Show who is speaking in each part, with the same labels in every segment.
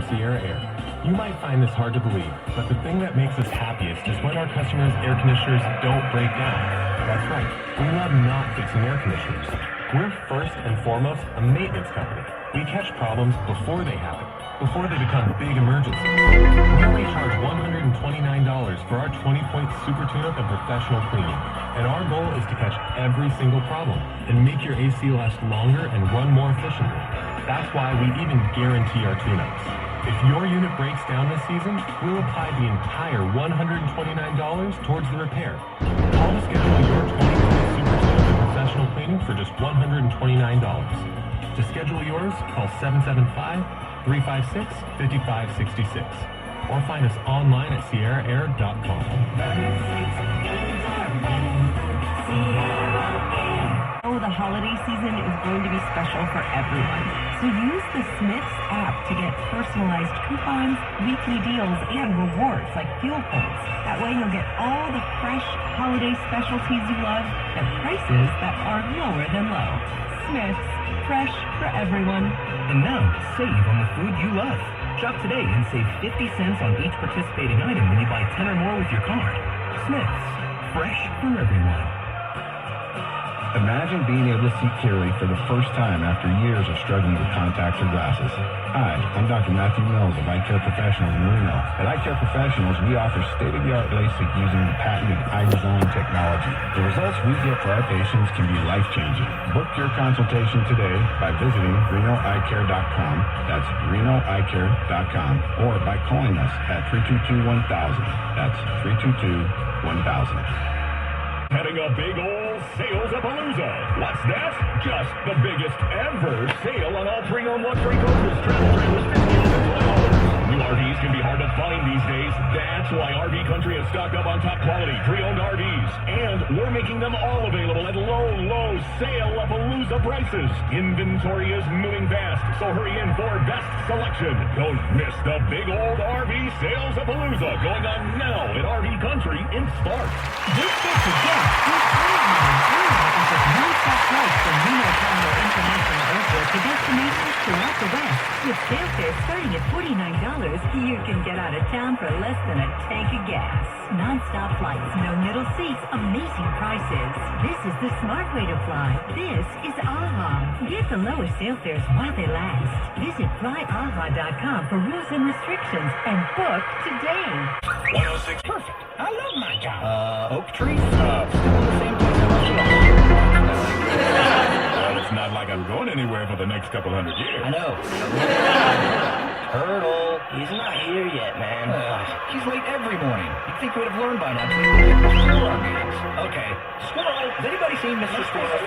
Speaker 1: Sierra Air. You might find this hard to believe, but the thing that makes us happiest is when our customers' air conditioners don't break down. That's right, we love not fixing air conditioners. We're first and foremost a maintenance company. We catch problems before they happen, before they become big emergencies. We only charge $129 for our 20-point super tune-up and professional cleaning. And our goal is to catch every single problem and make your AC last longer and run more efficiently. That's why we even guarantee our tune-ups. If your unit breaks down this season, we'll apply the entire $129 towards the repair. Call to schedule your 20-point super tune-up and professional cleaning for just $129. To schedule yours, call 775-356-5566 or find us online at sierraair.com.
Speaker 2: Oh, the holiday season is going to be special for everyone. So use the Smiths app to get personalized coupons, weekly deals, and rewards like fuel points. That way you'll get all the fresh holiday specialties you love at prices that are lower than low. Smiths, fresh for everyone.
Speaker 3: And now, save on the food you love. Shop today and save 50 cents on each participating item when you buy 10 or more with your card. Smiths, fresh for everyone.
Speaker 4: Imagine being able to see clearly for the first time after years of struggling with contacts or glasses. Hi, I'm Dr. Matthew Mills of Eye Care Professionals in Reno. At Eye Care Professionals, we offer state-of-the-art LASIK using the patented eye design technology. The results we get for our patients can be life-changing. Book your consultation today by visiting RenoEyeCare.com. That's RenoEyeCare.com. Or by calling us at 322-1000. That's 322-1000.
Speaker 5: Having a big old sales-a-palooza. What's that? Just the biggest ever sale on all pre-owned luxury coasters, travel trailers, fishing, and toys. New RVs can be hard to find these days. That's why RV Country has stocked up on top quality pre-owned RVs. And we're making them all available at low, low sale-a-palooza prices. Inventory is moving fast, so hurry in for best selection. Don't miss the big old RV sales-a-palooza going on now at RV Country in Sparks.
Speaker 2: This gets a guest with non-stop flights from Reno Congo International Airport to destinations throughout the West. With airfare starting at $49, you can get out of town for less than a tank of gas. Non-stop flights, no middle seats, amazing prices. This is the smart way to fly. This is AHA. Get the lowest airfares while they last. Visit flyaha.com for rules and restrictions and book today.
Speaker 5: 106.
Speaker 3: Perfect. I love my job. Oak trees? Still in the same place I left you.
Speaker 5: Well, it's not like I'm going anywhere for the next couple hundred years.
Speaker 3: I know. Turtle, he's not here yet, man. He's late every morning. You'd think we'd have learned by now to fulfill our meetings. Okay. Squirrel, has anybody seen Mr. Squirrel?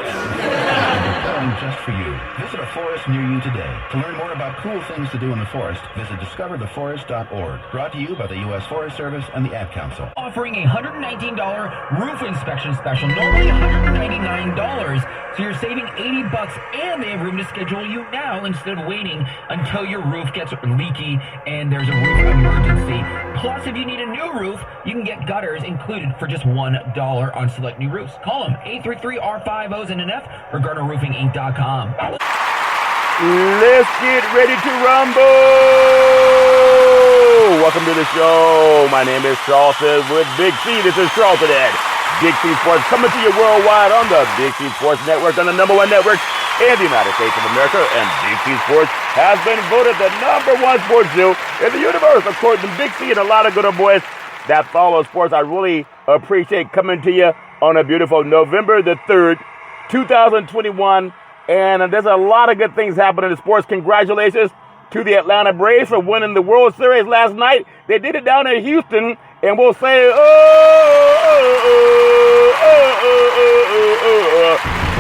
Speaker 4: Calling just for you. Visit a forest near you today. To learn more about cool things to do in the forest, visit discovertheforest.org. Brought to you by the U.S. Forest Service and the Ad Council.
Speaker 6: Offering a $119 roof inspection special, normally $199. So you're saving $80, and they have room to schedule you now instead of waiting until your roof gets leaky and there's a roof emergency. Plus, if you need a new roof, you can get gutters included for just $1 on select new roofs. Call them 833-R50s and an F or GardnerRoofingInc.com.
Speaker 7: Let's get ready to rumble. Welcome to the show. My name is Charlton with Big C. This is Charlton at Big C Sports, coming to you worldwide on the Big C Sports Network, on the #1 network in the United States of America. And Big C Sports has been voted the #1 sports show in the universe, according to Big C and a lot of good old boys that follow sports. I really appreciate coming to you on a beautiful November the 3rd, 2021. And there's a lot of good things happening in sports. Congratulations to the Atlanta Braves for winning the World Series last night. They did it down in Houston, and we'll say,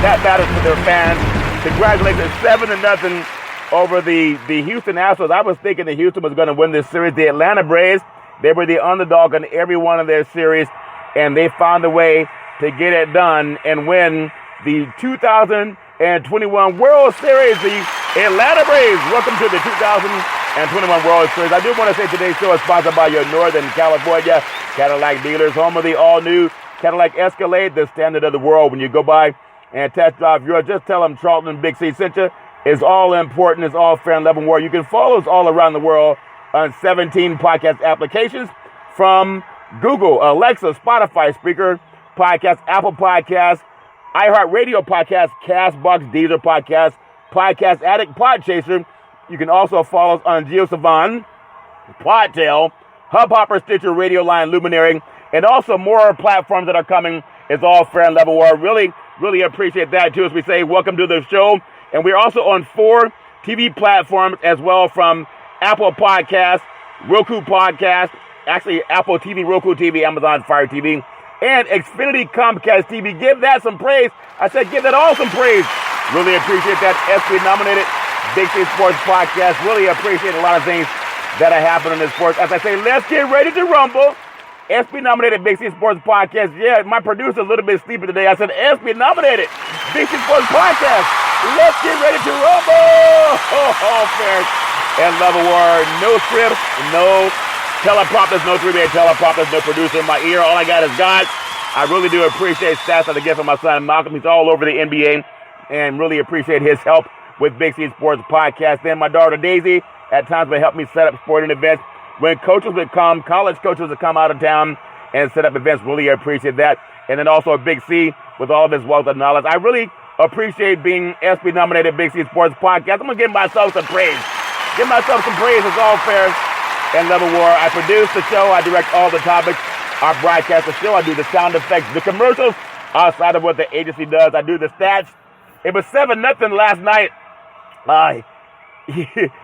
Speaker 7: that matters to their fans. Congratulations, 7-0 over the Houston Astros. I was thinking that Houston was going to win this series. The Atlanta Braves, they were the underdog in every one of their series, and they found a way to get it done and win the 2021 World Series. The Atlanta Braves, welcome to the 2021 World Series. I do want to say today's show is sponsored by your Northern California Cadillac dealers, home of the all-new Cadillac Escalade, the standard of the world. When you go by and test drive yours, just tell them Charlton Big C sent you. It's all important. It's all fair and level war. You can follow us all around the world on 17 podcast applications from Google, Alexa, Spotify, Speaker, Podcast, Apple Podcasts, iHeartRadio Podcast, CastBox, Deezer Podcast, Podcast Addict, Podchaser. You can also follow us on GeoSavan, Podtail, Hubhopper, Stitcher, Radio Line, Luminary, and also more platforms that are coming. It's all fair and level war. Really appreciate that too, as we say welcome to the show. And we're also on 4 TV platforms as well, from Apple Podcasts, Roku Podcast, actually Apple TV, Roku TV, Amazon Fire TV, and Xfinity Comcast TV. Give that some praise. I said give that all some praise. Really appreciate that. ESPY nominated Big C Sports Podcast. Really appreciate a lot of things that are happening in sports. As I say, let's get ready to rumble. ESPY nominated Big C Sports Podcast. Yeah, my producer's a little bit sleepy today. I said ESPY nominated Big C Sports Podcast. Let's get ready to rumble. Oh, fair and level war. No script, no teleprompters, no 3-way teleprompters, no producer in my ear. All I got is God. I really do appreciate stats that I get from my son Malcolm. He's all over the NBA, and really appreciate his help with Big C Sports Podcast. Then my daughter Daisy at times would help me set up sporting events. When coaches would come, college coaches would come out of town and set up events. Really appreciate that. And then also Big C with all of his wealth of knowledge. I really appreciate being ESPY nominated Big C Sports Podcast. I'm going to give myself some praise. Give myself some praise. It's all fair and level war. I produce the show. I direct all the topics. I broadcast the show. I do the sound effects, the commercials, outside of what the agency does. I do the stats. It was 7-0 last night.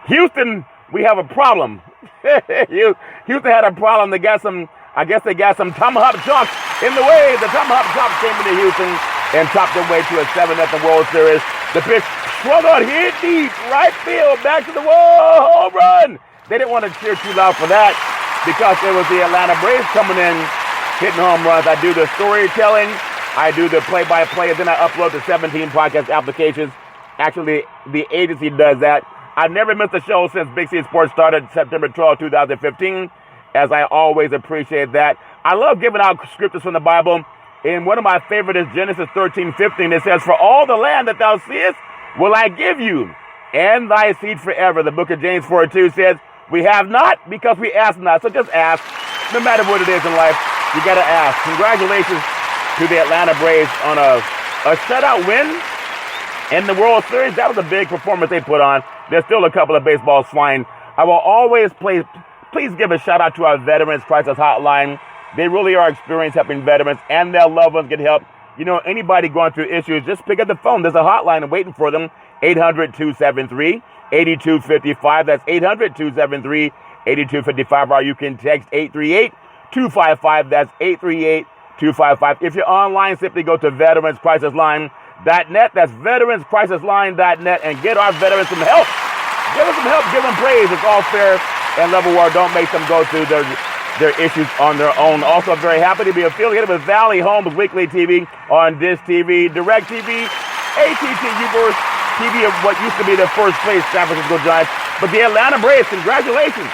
Speaker 7: Houston, we have a problem. Houston had a problem. They got some tomahawk chalk in the way. The tomahawk chalk came into Houston and chopped their way to a 7-0 World Series. The pitch swung out, hit deep, right field, back to the wall, home run. They didn't want to cheer too loud for that because it was the Atlanta Braves coming in, hitting home runs. I do the storytelling, I do the play-by-play, and then I upload the 17 podcast applications. Actually, the agency does that. I've never missed a show since Big C Sports started September 12, 2015, as I always appreciate that. I love giving out scriptures from the Bible, and one of my favorite is Genesis 13:15. It says, "For all the land that thou seest will I give you, and thy seed forever." The book of James 4:2 says, "We have not because we ask not." So just ask. No matter what it is in life, you got to ask. Congratulations to the Atlanta Braves on a shutout win in the World Series. That was a big performance they put on. There's still a couple of baseballs flying. I will always please give a shout out to our Veterans Crisis Hotline. They really are experienced helping veterans and their loved ones get help. You know, anybody going through issues, just pick up the phone. There's a hotline waiting for them. 800-273-8255. That's 800-273-8255. Or you can text 838-255. That's 838-255. If you're online, simply go to veteranscrisisline.net. That's veteranscrisisline.net, and get our veterans some help. Give them some help. Give them praise. It's all fair and level war. Don't make them go through their issues on their own. Also, very happy to be affiliated with Valley Homes Weekly TV on Dish TV, Direct TV, AT&T Uverse TV of what used to be the first place San Francisco Giants. But the Atlanta Braves, congratulations.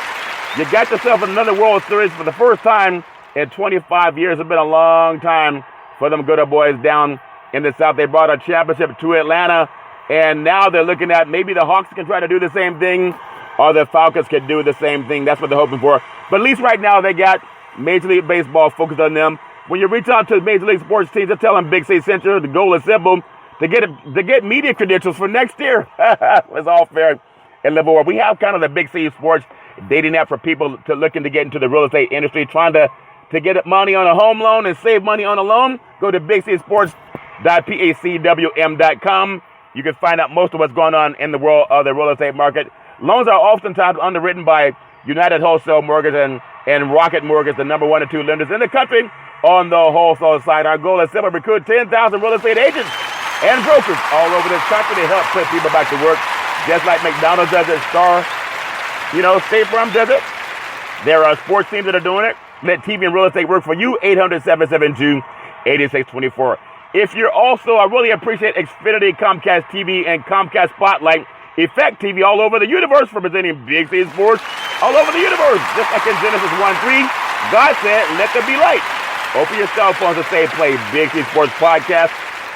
Speaker 7: You got yourself another World Series for the first time in 25 years. It's been a long time for them good old boys down in the South. They brought a championship to Atlanta, and now they're looking at maybe the Hawks can try to do the same thing, or the Falcons can do the same thing. That's what they're hoping for. But at least right now they got Major League Baseball focused on them. When you reach out to Major League sports teams, just tell them Big C sent you. The goal is simple: to get media credentials for next year. It's all fair and level. We have kind of the Big C Sports dating app for people to looking to get into the real estate industry, trying to get money on a home loan and save money on a loan. Go to bigcsports.pacwm.com. You can find out most of what's going on in the world of the real estate market. Loans are oftentimes underwritten by United Wholesale Mortgage and Rocket Mortgage, the number 1 and 2 lenders in the country on the wholesale side. Our goal is simple: recruit 10,000 real estate agents and brokers all over this country to help put people back to work, just like McDonald's does it, State Farm does it. There are sports teams that are doing it. Let TV and real estate work for you. 800-772-8624. If you're also, I really appreciate Xfinity, Comcast TV, and Comcast Spotlight, Effect TV all over the universe, representing Big C Sports all over the universe. Just like in Genesis 1:3, God said, "Let there be light." Open your cell phones and say, play Big C Sports Podcast.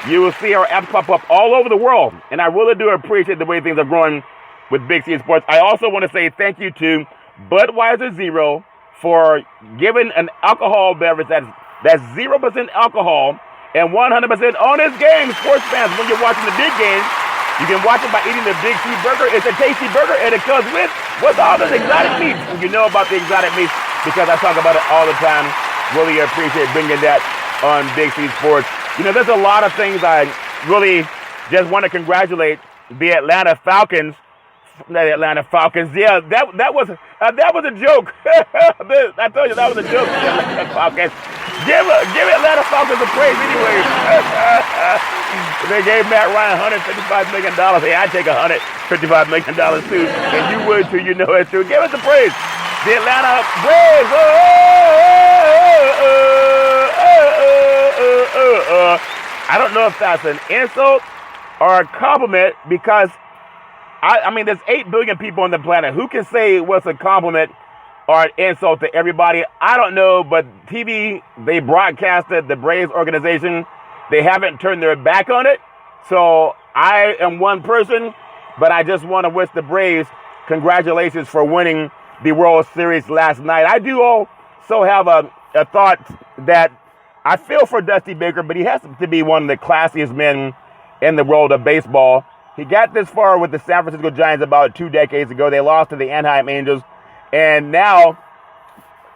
Speaker 7: You will see our apps pop up all over the world. And I really do appreciate the way things are growing with Big C Sports. I also want to say thank you to Budweiser Zero for giving an alcohol beverage that's 0% alcohol and 100% honest game. Sports fans, when you're watching the big games, you can watch it by eating the Big C burger. It's a tasty burger, and it comes with all those exotic meats. You know about the exotic meats because I talk about it all the time. Really appreciate bringing that on Big C Sports. You know, there's a lot of things I really just want to congratulate the Atlanta Falcons. The Atlanta Falcons. Yeah, that was a joke. I told you that was a joke. The Atlanta Falcons. Give Atlanta Falcons a praise anyway. They gave Matt Ryan $155 million. Hey, I'd take $155 million too, and you would too. You know it too. Give us the praise. The Atlanta Braves. I don't know if that's an insult or a compliment because I mean, there's 8 billion people on the planet. Who can say what's a compliment or an insult to everybody? I don't know, but TV, they broadcasted the Braves organization. They haven't turned their back on it. So I am one person, but I just want to wish the Braves congratulations for winning the World Series last night. I do also have a thought that I feel for Dusty Baker, but he has to be one of the classiest men in the world of baseball. He got this far with the San Francisco Giants about 2 decades ago. They lost to the Anaheim Angels. And now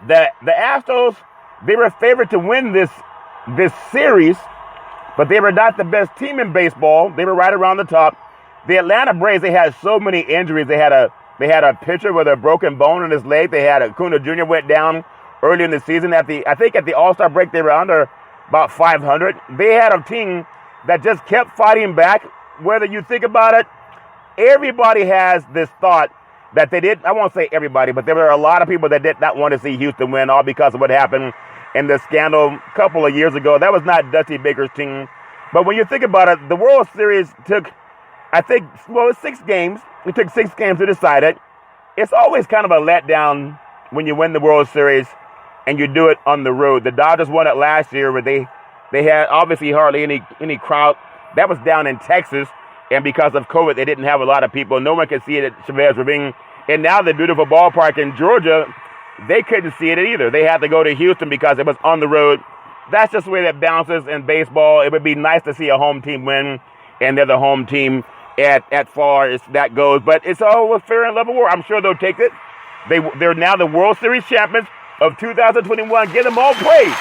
Speaker 7: the Astros, they were favored to win this series, but they were not the best team in baseball. They were right around the top. The Atlanta Braves, they had so many injuries. They had a pitcher with a broken bone in his leg. They had Acuna Jr. went down early in the season. I think at the All-Star break, they were under about 500. They had a team that just kept fighting back. Whether you think about it, everybody has this thought that they did. I won't say everybody, but there were a lot of people that did not want to see Houston win, all because of what happened in the scandal a couple of years ago. That was not Dusty Baker's team. But when you think about it, the World Series took, it's 6 games. It took 6 games to decide it. It's always kind of a letdown when you win the World Series and you do it on the road. The Dodgers won it last year, but they had obviously hardly any crowd. That was down in Texas, and because of COVID, they didn't have a lot of people. No one could see it at Chavez Ravine. And now the beautiful ballpark in Georgia, they couldn't see it either. They had to go to Houston because it was on the road. That's just the way that bounces in baseball. It would be nice to see a home team win, and they're the home team at far as that goes. But it's all a fair and level war. I'm sure they'll take it. They're now the World Series champions of 2021. Give them all praise.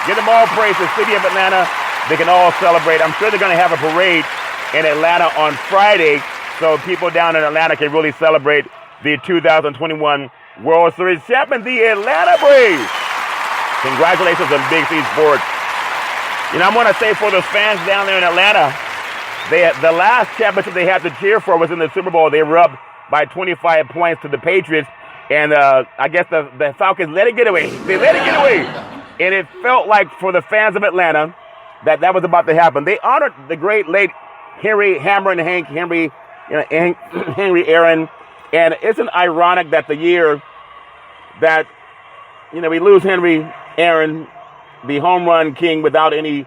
Speaker 7: Give them all praise. The city of Atlanta. They can all celebrate. I'm sure they're going to have a parade in Atlanta on Friday so people down in Atlanta can really celebrate the 2021 World Series champion, the Atlanta Braves. Congratulations on Big C Sports. You know, I want to say for those fans down there in Atlanta, the last championship they had to cheer for was in the Super Bowl. They were up by 25 points to the Patriots, and I guess the Falcons let it get away. They let it get away. And it felt like for the fans of Atlanta, that was about to happen. They honored the great late Henry Aaron, and isn't ironic that the year that we lose Henry Aaron, the home run king, without any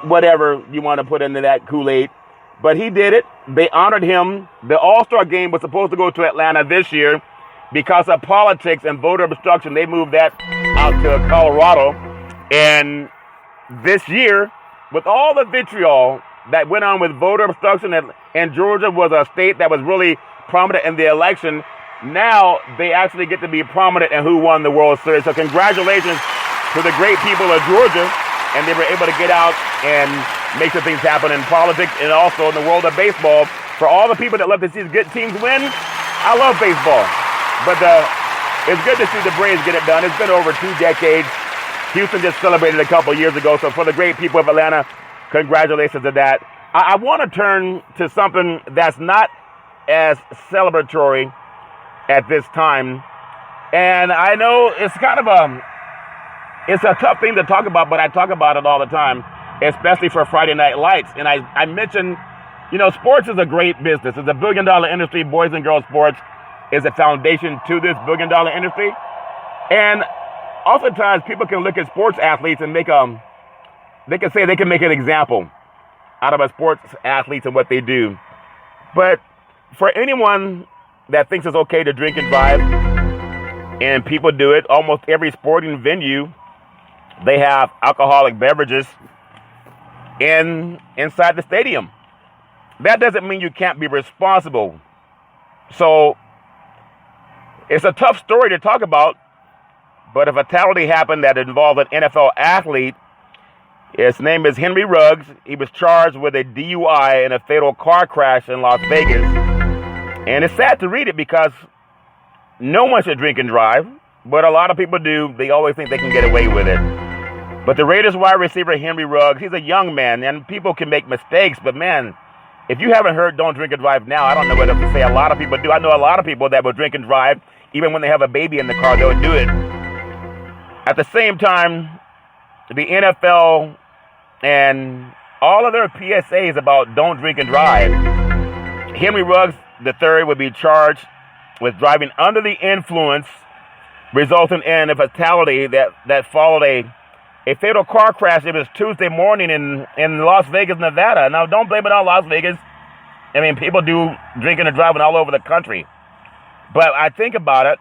Speaker 7: whatever you want to put into that Kool-Aid, but he did it. They honored him. The All-Star game was supposed to go to Atlanta this year. Because of politics and voter obstruction, they moved that out to Colorado, and this year, with all the vitriol that went on with voter obstruction, and Georgia was a state that was really prominent in the election, now they actually get to be prominent in who won the World Series. So congratulations to the great people of Georgia, and they were able to get out and make some things happen in politics and also in the world of baseball. For all the people that love to see good teams win, I love baseball. But it's good to see the Braves get it done. It's been over 2 decades. Houston just celebrated a couple years ago. So for the great people of Atlanta, congratulations to that. I want to turn to something that's not as celebratory at this time. And I know it's kind of it's a tough thing to talk about, but I talk about it all the time, especially for Friday Night Lights. And I mentioned, sports is a great business. It's a billion-dollar industry. Boys and girls sports is a foundation to this billion-dollar industry. And oftentimes people can look at sports athletes and they can say they can make an example out of a sports athletes and what they do. But for anyone that thinks it's okay to drink and drive, and people do it. Almost every sporting venue, they have alcoholic beverages inside the stadium. That doesn't mean you can't be responsible. So it's a tough story to talk about, but a fatality happened that involved an NFL athlete. His name is Henry Ruggs. He was charged with a DUI in a fatal car crash in Las Vegas. And it's sad to read it because no one should drink and drive, but a lot of people do. They always think they can get away with it. But the Raiders wide receiver Henry Ruggs, he's a young man, and people can make mistakes, but man, if you haven't heard Don't Drink and Drive now, I don't know what else to say. A lot of people do. I know a lot of people that will drink and drive. Even when they have a baby in the car, they'll do it. At the same time, the NFL and all of their PSAs about don't drink and drive. Henry Ruggs III would be charged with driving under the influence, resulting in a fatality that followed a fatal car crash. It was Tuesday morning in Las Vegas, Nevada. Now, don't blame it on Las Vegas. I mean, people do drinking and driving all over the country. But I think about it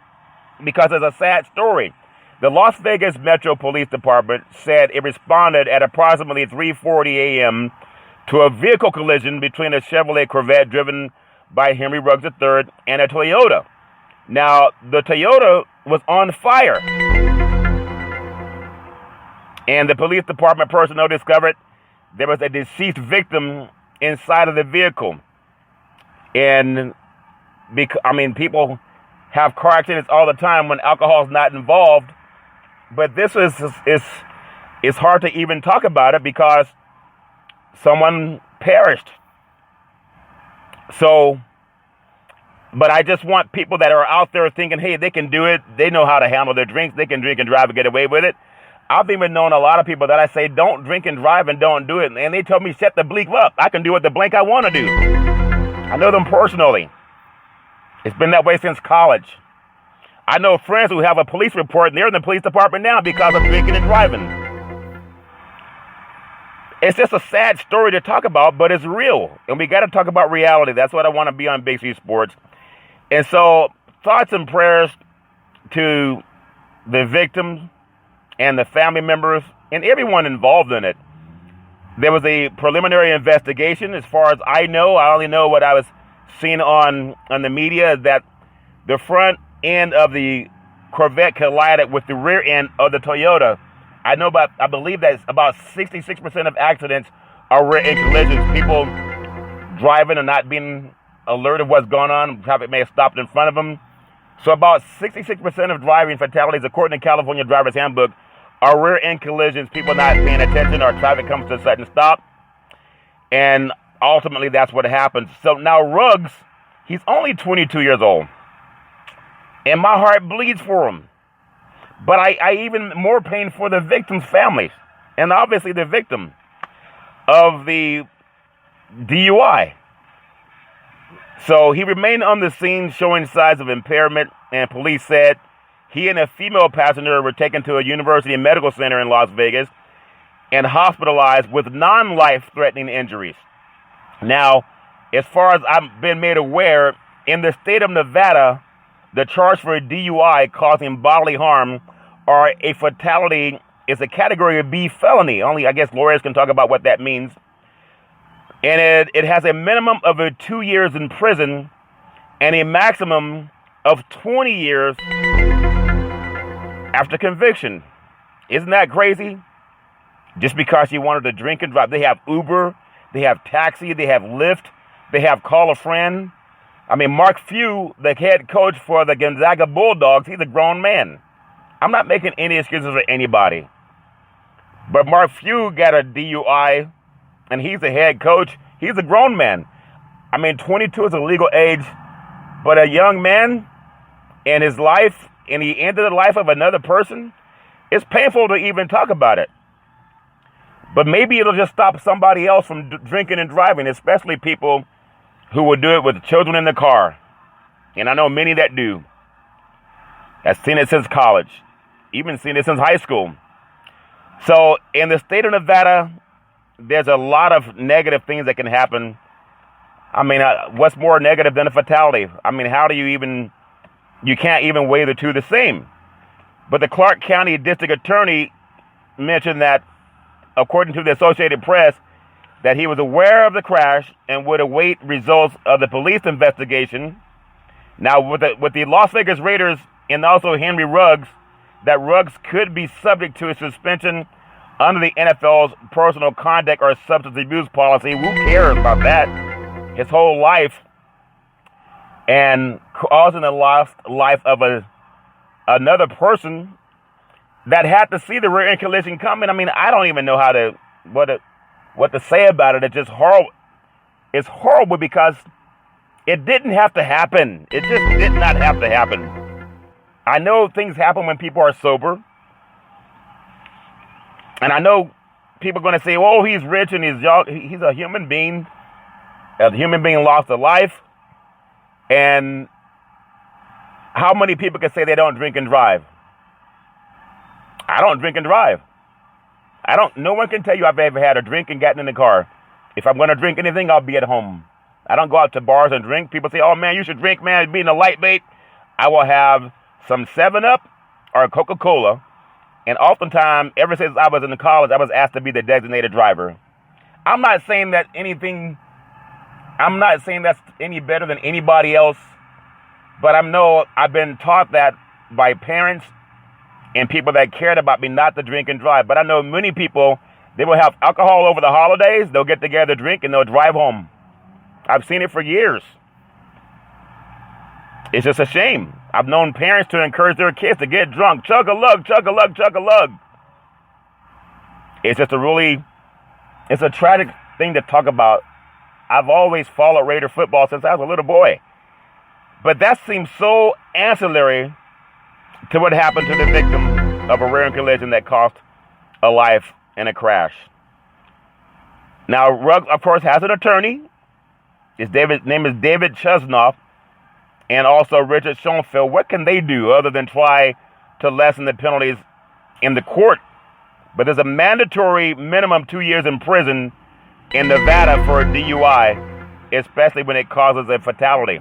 Speaker 7: because it's a sad story. The Las Vegas Metro Police Department said it responded at approximately 3:40 a.m. to a vehicle collision between a Chevrolet Corvette driven by Henry Ruggs III and a Toyota. Now, the Toyota was on fire, and the police department personnel discovered there was a deceased victim inside of the vehicle. And people have car accidents all the time when alcohol is not involved. But this is hard to even talk about it because someone perished. So, but I just want people that are out there thinking, hey, they can do it. They know how to handle their drinks. They can drink and drive and get away with it. I've even known a lot of people that I say, don't drink and drive and don't do it. And they tell me, shut the bleep up. I can do what the blank I want to do. I know them personally. It's been that way since college. I know friends who have a police report and they're in the police department now because of drinking and driving. It's just a sad story to talk about, but it's real. And we got to talk about reality. That's what I want to be on Big C Sports. And so thoughts and prayers to the victims and the family members and everyone involved in it. There was a preliminary investigation. As far as I know, I only know what I was seeing on the media, that the front end of the Corvette collided with the rear end of the Toyota. I believe that about 66% of accidents are rear end collisions. People driving and not being alert of what's going on. Traffic may have stopped in front of them. So about 66% of driving fatalities, according to California Driver's Handbook, are rear end collisions. People not paying attention or traffic comes to a sudden stop. And ultimately, that's what happens. So now Ruggs, he's only 22 years old. And my heart bleeds for him. But I even more pain for the victims' families. And obviously the victim of the DUI. So he remained on the scene showing signs of impairment. And police said he and a female passenger were taken to a university medical center in Las Vegas and hospitalized with non-life-threatening injuries. Now, as far as I've been made aware, in the state of Nevada, the charge for a DUI causing bodily harm or a fatality is a category B felony. Only, I guess, lawyers can talk about what that means. And it has a minimum of 2 years in prison and a maximum of 20 years after conviction. Isn't that crazy? Just because you wanted to drink and drive. They have Uber, they have taxi, they have Lyft, they have call a friend. I mean, Mark Few, the head coach for the Gonzaga Bulldogs, he's a grown man. I'm not making any excuses for anybody. But Mark Few got a DUI, and he's the head coach. He's a grown man. I mean, 22 is a legal age, but a young man and his life, and he ended the life of another person, it's painful to even talk about it. But maybe it'll just stop somebody else from drinking and driving, especially people who will do it with children in the car. And I know many that do. I've seen it since college, even seen it since high school. So in the state of Nevada, there's a lot of negative things that can happen. I mean, what's more negative than a fatality? I mean, how do you even you can't even weigh the two the same. But the Clark County District Attorney mentioned that, according to the Associated Press, that he was aware of the crash and would await results of the police investigation. Now, with the Las Vegas Raiders and also Henry Ruggs, that Ruggs could be subject to a suspension under the NFL's personal conduct or substance abuse policy. Who cares about that? His whole life, and causing the lost life of another person that had to see the rear-end collision coming. I mean, I don't even know what to say about it. It's just horrible. It's horrible because it didn't have to happen. It just did not have to happen. I know things happen when people are sober. And I know people are going to say, oh, he's rich and he's young. He's a human being. A human being lost a life. And how many people can say they don't drink and drive? I don't drink and drive. No one can tell you I've ever had a drink and gotten in the car. If I'm going to drink anything, I'll be at home. I don't go out to bars and drink. People say, oh, man, you should drink, man, being a lightweight. I will have some 7-Up or Coca-Cola. And oftentimes, ever since I was in college, I was asked to be the designated driver. I'm not saying that's any better than anybody else. But I've been taught that by parents and people that cared about me not to drink and drive. But I know many people, they will have alcohol over the holidays. They'll get together, drink, and they'll drive home. I've seen it for years. It's just a shame. I've known parents to encourage their kids to get drunk. Chug a lug, chug a lug, chug a lug. It's just it's a tragic thing to talk about. I've always followed Raider football since I was a little boy. But that seems so ancillary to what happened to the victim of a rear-end collision that cost a life in a crash. Now, Ruggs, of course, has an attorney. His name is David Chesnoff, and also Richard Schoenfeld. What can they do other than try to lessen the penalties in the court? But there's a mandatory minimum 2 years in prison in Nevada for a DUI, especially when it causes a fatality.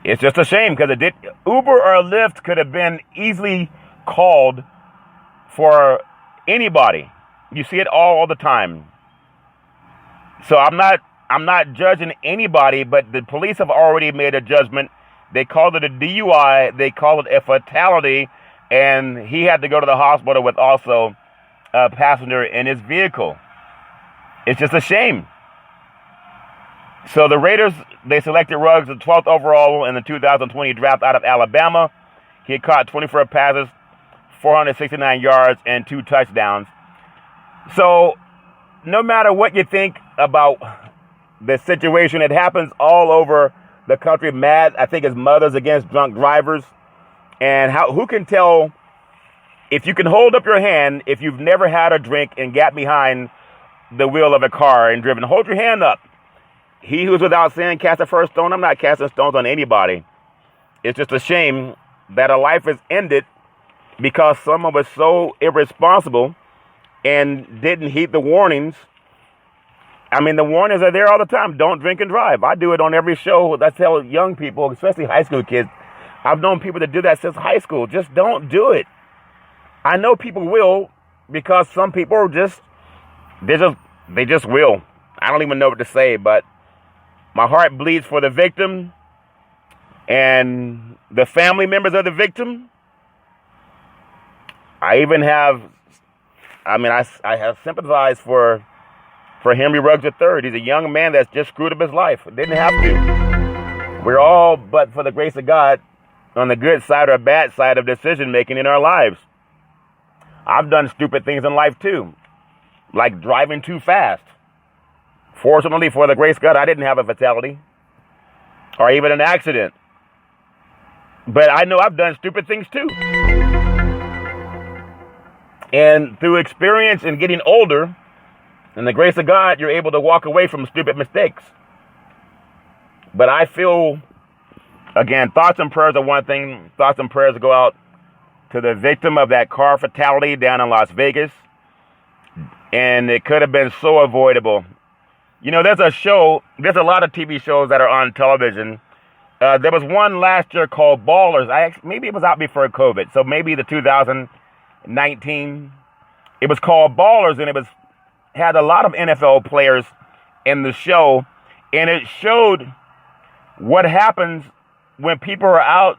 Speaker 7: It's just a shame because Uber or Lyft could have been easily called for anybody. You see it all the time. So I'm not judging anybody, but the police have already made a judgment. They called it a DUI. They called it a fatality, and he had to go to the hospital with also a passenger in his vehicle. It's just a shame. So the Raiders, they selected Ruggs the 12th overall in the 2020 draft out of Alabama. He had caught 24 passes, 469 yards, and 2 touchdowns. So no matter what you think about the situation, it happens all over the country. Mad, I think, is Mothers Against Drunk Drivers. And who can tell if you can hold up your hand if you've never had a drink and got behind the wheel of a car and driven? Hold your hand up. He who's without sin cast the first stone. I'm not casting stones on anybody. It's just a shame that a life is ended because someone was so irresponsible and didn't heed the warnings. I mean, the warnings are there all the time. Don't drink and drive. I do it on every show. I tell young people, especially high school kids. I've known people that do that since high school. Just don't do it. I know people will because some people are they just will. I don't even know what to say, but my heart bleeds for the victim and the family members of the victim. I have sympathized for Henry Ruggs III. He's a young man that's just screwed up his life. Didn't have to. We're all, but for the grace of God, on the good side or bad side of decision making in our lives. I've done stupid things in life too, like driving too fast. Fortunately, for the grace of God, I didn't have a fatality or even an accident. But I know I've done stupid things too. And through experience and getting older, and the grace of God, you're able to walk away from stupid mistakes. But I feel, again, thoughts and prayers are one thing. Thoughts and prayers go out to the victim of that car fatality down in Las Vegas. And it could have been so avoidable. You know, there's a lot of TV shows that are on television There was one last year called Ballers. Maybe it was out before COVID, so maybe the 2019. It was called Ballers, and it had a lot of NFL players in the show, and it showed what happens when people are out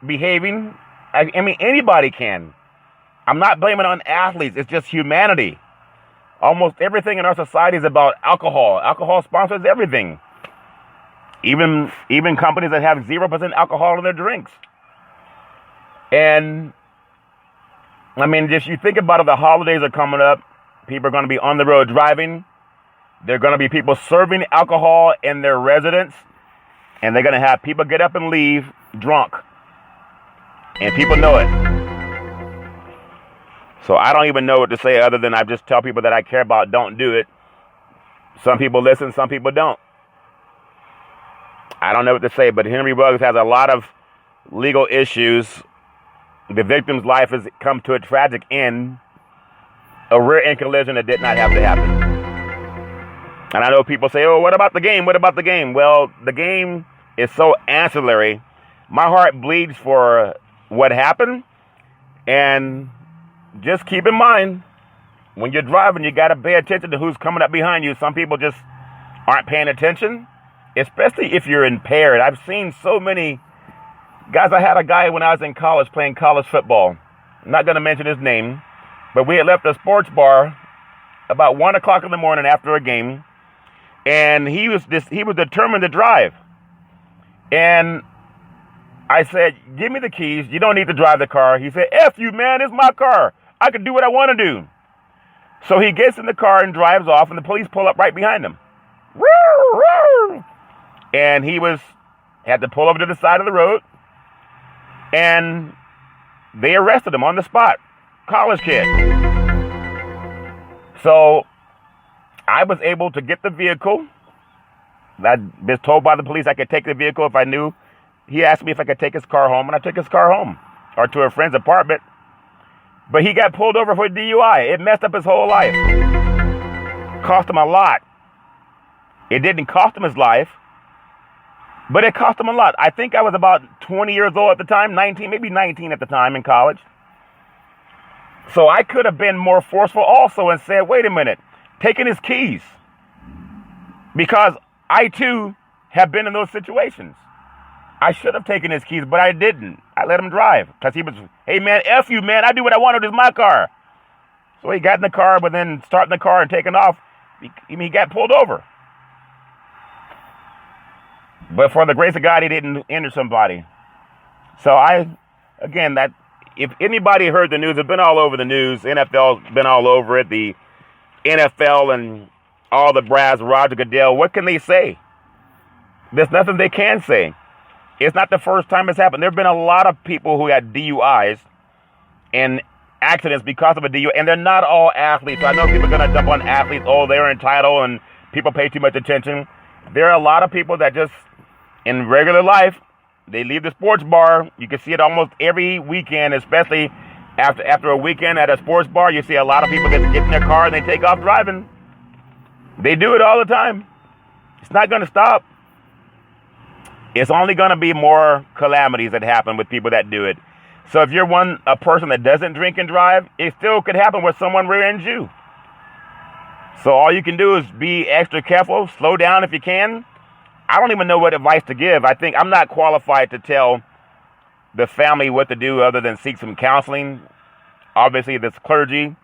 Speaker 7: behaving. I mean, anybody can. I'm not blaming it on athletes. It's just humanity. Almost everything in our society is about alcohol. Alcohol sponsors everything. Even companies that have 0% alcohol in their drinks. And, I mean, just you think about it, the holidays are coming up. People are going to be on the road driving. There are going to be people serving alcohol in their residence. And they're going to have people get up and leave drunk. And people know it. So I don't even know what to say other than I just tell people that I care about, don't do it. Some people listen, some people don't. I don't know what to say, but Henry Ruggs has a lot of legal issues. The victim's life has come to a tragic end. A rear-end collision that did not have to happen. And I know people say, oh, what about the game? What about the game? Well, the game is so ancillary. My heart bleeds for what happened. And just keep in mind, when you're driving, you got to pay attention to who's coming up behind you. Some people just aren't paying attention, especially if you're impaired. I've seen so many guys. I had a guy when I was in college playing college football. I'm not going to mention his name, but we had left a sports bar about 1 o'clock in the morning after a game, and he was determined to drive. And I said, give me the keys. You don't need to drive the car. He said, F you, man, it's my car. I can do what I want to do. So he gets in the car and drives off, and the police pull up right behind him. And he had to pull over to the side of the road, and they arrested him on the spot. College kid. So I was able to get the vehicle. I was told by the police I could take the vehicle if I knew. He asked me if I could take his car home, and I took his car home or to a friend's apartment. But he got pulled over for DUI. It messed up his whole life. Cost him a lot. It didn't cost him his life, but it cost him a lot. I think I was about 20 years old at the time, 19, maybe 19 at the time in college. So I could have been more forceful also and said, wait a minute, taking his keys. Because I too have been in those situations. I should have taken his keys, but I didn't. I let him drive because he was, hey man, F you, man. I do what I want. It is my car. So he got in the car, but then starting the car and taking off, he got pulled over. But for the grace of God, he didn't injure somebody. So if anybody heard the news, it's been all over the news. NFL's been all over it. The NFL and all the brass, Roger Goodell, what can they say? There's nothing they can say. It's not the first time it's happened. There have been a lot of people who had DUIs and accidents because of a DUI, and they're not all athletes. So I know people are going to jump on athletes. Oh, they're entitled, and people pay too much attention. There are a lot of people that just, in regular life, they leave the sports bar. You can see it almost every weekend, especially after a weekend at a sports bar. You see a lot of people that get in their car and they take off driving. They do it all the time. It's not going to stop. It's only going to be more calamities that happen with people that do it. So if you're a person that doesn't drink and drive, it still could happen where someone rear-ends you. So all you can do is be extra careful, slow down if you can. I don't even know what advice to give. I think I'm not qualified to tell the family what to do other than seek some counseling. Obviously, there's clergy.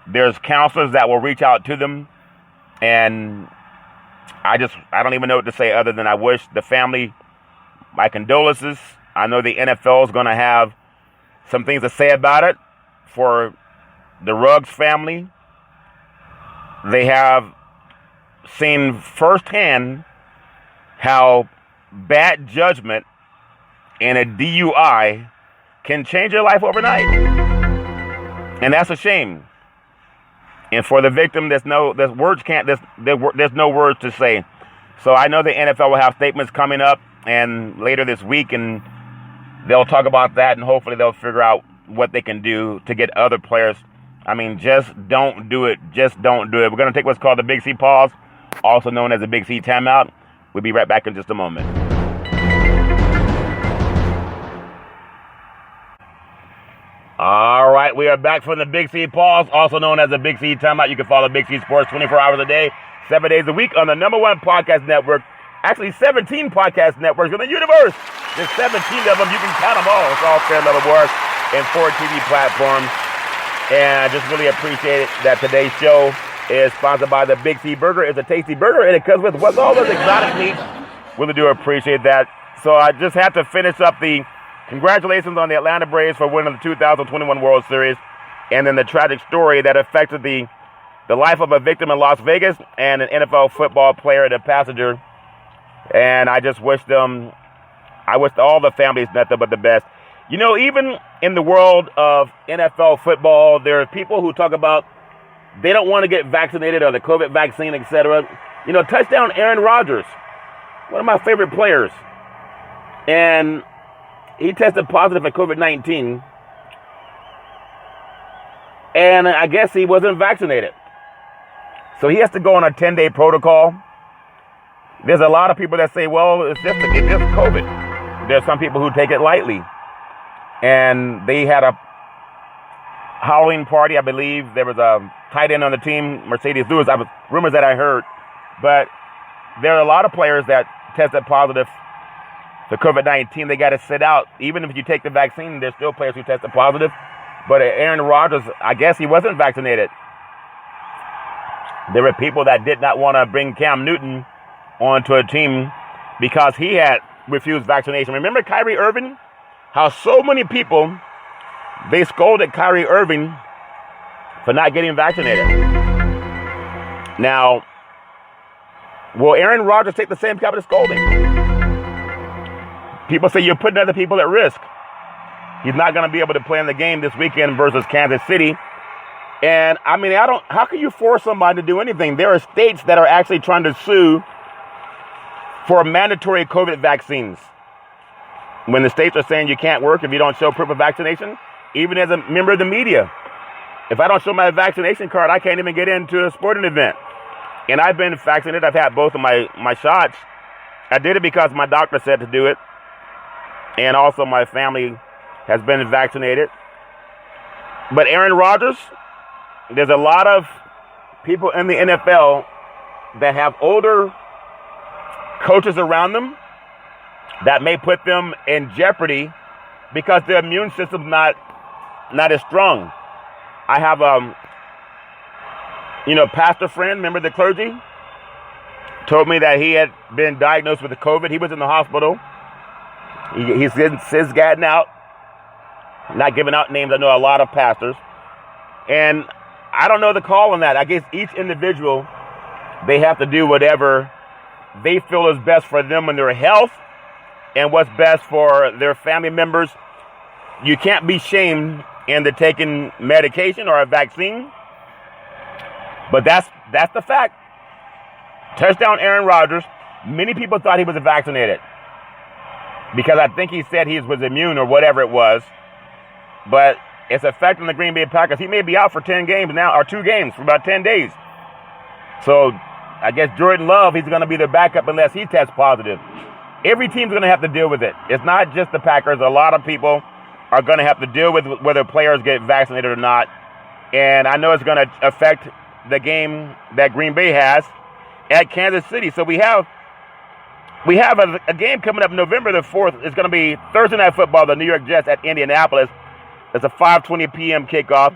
Speaker 7: There's counselors that will reach out to them. And I don't even know what to say other than I wish the family my condolences. I know the NFL is going to have some things to say about it. For the Ruggs family, they have seen firsthand how bad judgment and a DUI can change your life overnight. And that's a shame. And for the victim, there's no words to say. So I know the NFL will have statements coming up and later this week, and they'll talk about that, and hopefully they'll figure out what they can do to get other players. I mean, just don't do it. Just don't do it. We're going to take what's called the Big C pause, also known as the Big C timeout. We'll be right back in just a moment. right, we are back from the Big C pause, also known as the Big C timeout. You can follow Big C Sports 24 hours a day, 7 days a week on the #1 podcast network. Actually, 17 podcast networks in the universe. There's 17 of them. You can count them all. It's all fair level work and 4 TV platforms. And I just really appreciate it that today's show is sponsored by the Big C Burger. It's a tasty burger, and it comes with what's all those exotic meats. Really do appreciate that. So I just have to finish up the congratulations on the Atlanta Braves for winning the 2021 World Series, and then the tragic story that affected the life of a victim in Las Vegas and an NFL football player and a passenger. And I just wish I wish all the families nothing but the best. You know, even in the world of NFL football, there are people who talk about they don't want to get vaccinated or the COVID vaccine, etc. You know, touchdown Aaron Rodgers, one of my favorite players. And he tested positive for COVID-19. And I guess he wasn't vaccinated. So he has to go on a 10-day protocol. There's a lot of people that say, well, it's just COVID. There's some people who take it lightly. And they had a Halloween party, I believe. There was a tight end on the team, Mercedes Lewis. Rumors that I heard. But there are a lot of players that tested positive for COVID-19. They got to sit out. Even if you take the vaccine, there's still players who tested positive. But Aaron Rodgers, I guess he wasn't vaccinated. There were people that did not want to bring Cam Newton onto a team because he had refused vaccination. Remember Kyrie Irving? How so many people, they scolded Kyrie Irving for not getting vaccinated. Now, will Aaron Rodgers take the same kind of scolding? People say you're putting other people at risk. He's not going to be able to play in the game this weekend versus Kansas City. And, I mean, how can you force somebody to do anything? There are states that are actually trying to sue for mandatory COVID vaccines. When the states are saying you can't work if you don't show proof of vaccination, even as a member of the media. If I don't show my vaccination card, I can't even get into a sporting event. And I've been vaccinated. I've had both of my shots. I did it because my doctor said to do it. And also my family has been vaccinated. But Aaron Rodgers, there's a lot of people in the NFL that have older coaches around them that may put them in jeopardy because their immune system's not as strong. I have pastor friend, member of the clergy, told me that he had been diagnosed with the COVID. He was in the hospital. He's gotten out. Not giving out names. I know a lot of pastors. And I don't know the call on that. I guess each individual, they have to do whatever they feel is best for them and their health and what's best for their family members. You can't be shamed into taking medication or a vaccine. But that's the fact. Touchdown Aaron Rodgers. Many people thought he was vaccinated because I think he said he was immune or whatever it was. But it's affecting the Green Bay Packers. He may be out for 10 games now, or 2 games for about 10 days. So I guess Jordan Love, he's going to be their backup unless he tests positive. Every team's going to have to deal with it. It's not just the Packers. A lot of people are going to have to deal with whether players get vaccinated or not. And I know it's going to affect the game that Green Bay has at Kansas City. So we have a game coming up November the 4th. It's going to be Thursday Night Football, the New York Jets at Indianapolis. It's a 5:20 p.m. kickoff.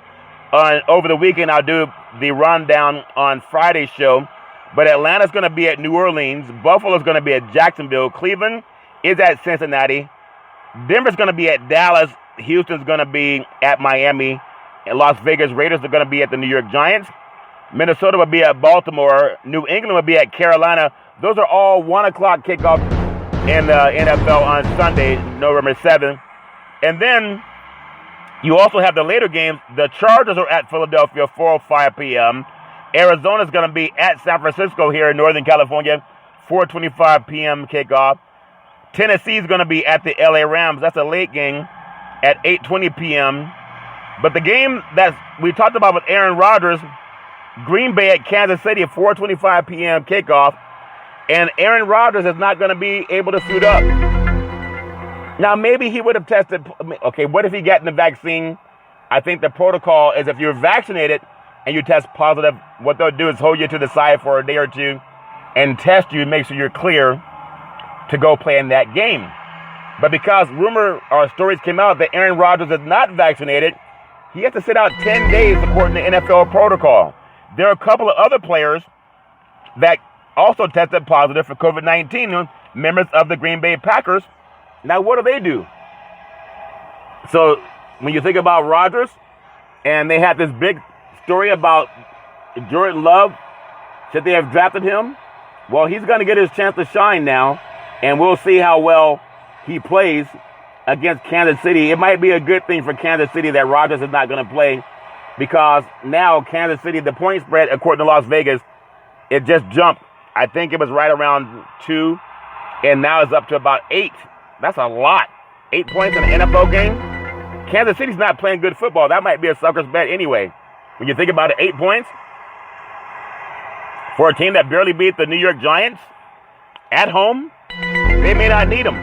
Speaker 7: Over the weekend, I'll do the rundown on Friday's show. But Atlanta's going to be at New Orleans. Buffalo's going to be at Jacksonville. Cleveland is at Cincinnati. Denver's going to be at Dallas. Houston's going to be at Miami. And Las Vegas Raiders are going to be at the New York Giants. Minnesota will be at Baltimore. New England will be at Carolina. Those are all 1 o'clock kickoffs in the NFL on Sunday, November 7th. And then you also have the later games. The Chargers are at Philadelphia, 4:05 p.m. Arizona's going to be at San Francisco here in Northern California, 4:25 p.m. kickoff. Tennessee's going to be at the LA Rams. That's a late game at 8:20 p.m. But the game that we talked about with Aaron Rodgers, Green Bay at Kansas City at 4:25 p.m. kickoff. And Aaron Rodgers is not going to be able to suit up. Now, maybe he would have tested. Okay, what if he gotten the vaccine I think the protocol is if you're vaccinated and you test positive, what they'll do is hold you to the side for a day or two and test you, make sure you're clear to go play in that game. But because rumor or stories came out that Aaron Rodgers is not vaccinated, he has to sit out 10 days according to NFL protocol. There are a couple of other players that also tested positive for COVID-19, members of the Green Bay Packers. Now, what do? So when you think about Rodgers, and they had this big story about Jordan Love, should they have drafted him? Well, he's going to get his chance to shine now, and we'll see how well he plays against Kansas City. It might be a good thing for Kansas City that Rodgers is not going to play, because now Kansas City, the point spread, according to Las Vegas, it just jumped. I think it was right around 2, and now it's up to about 8. That's a lot. 8 points in an NFL game. Kansas City's not playing good football. That might be a sucker's bet anyway. When you think about it, 8 points for a team that barely beat the New York Giants at home, they may not need them.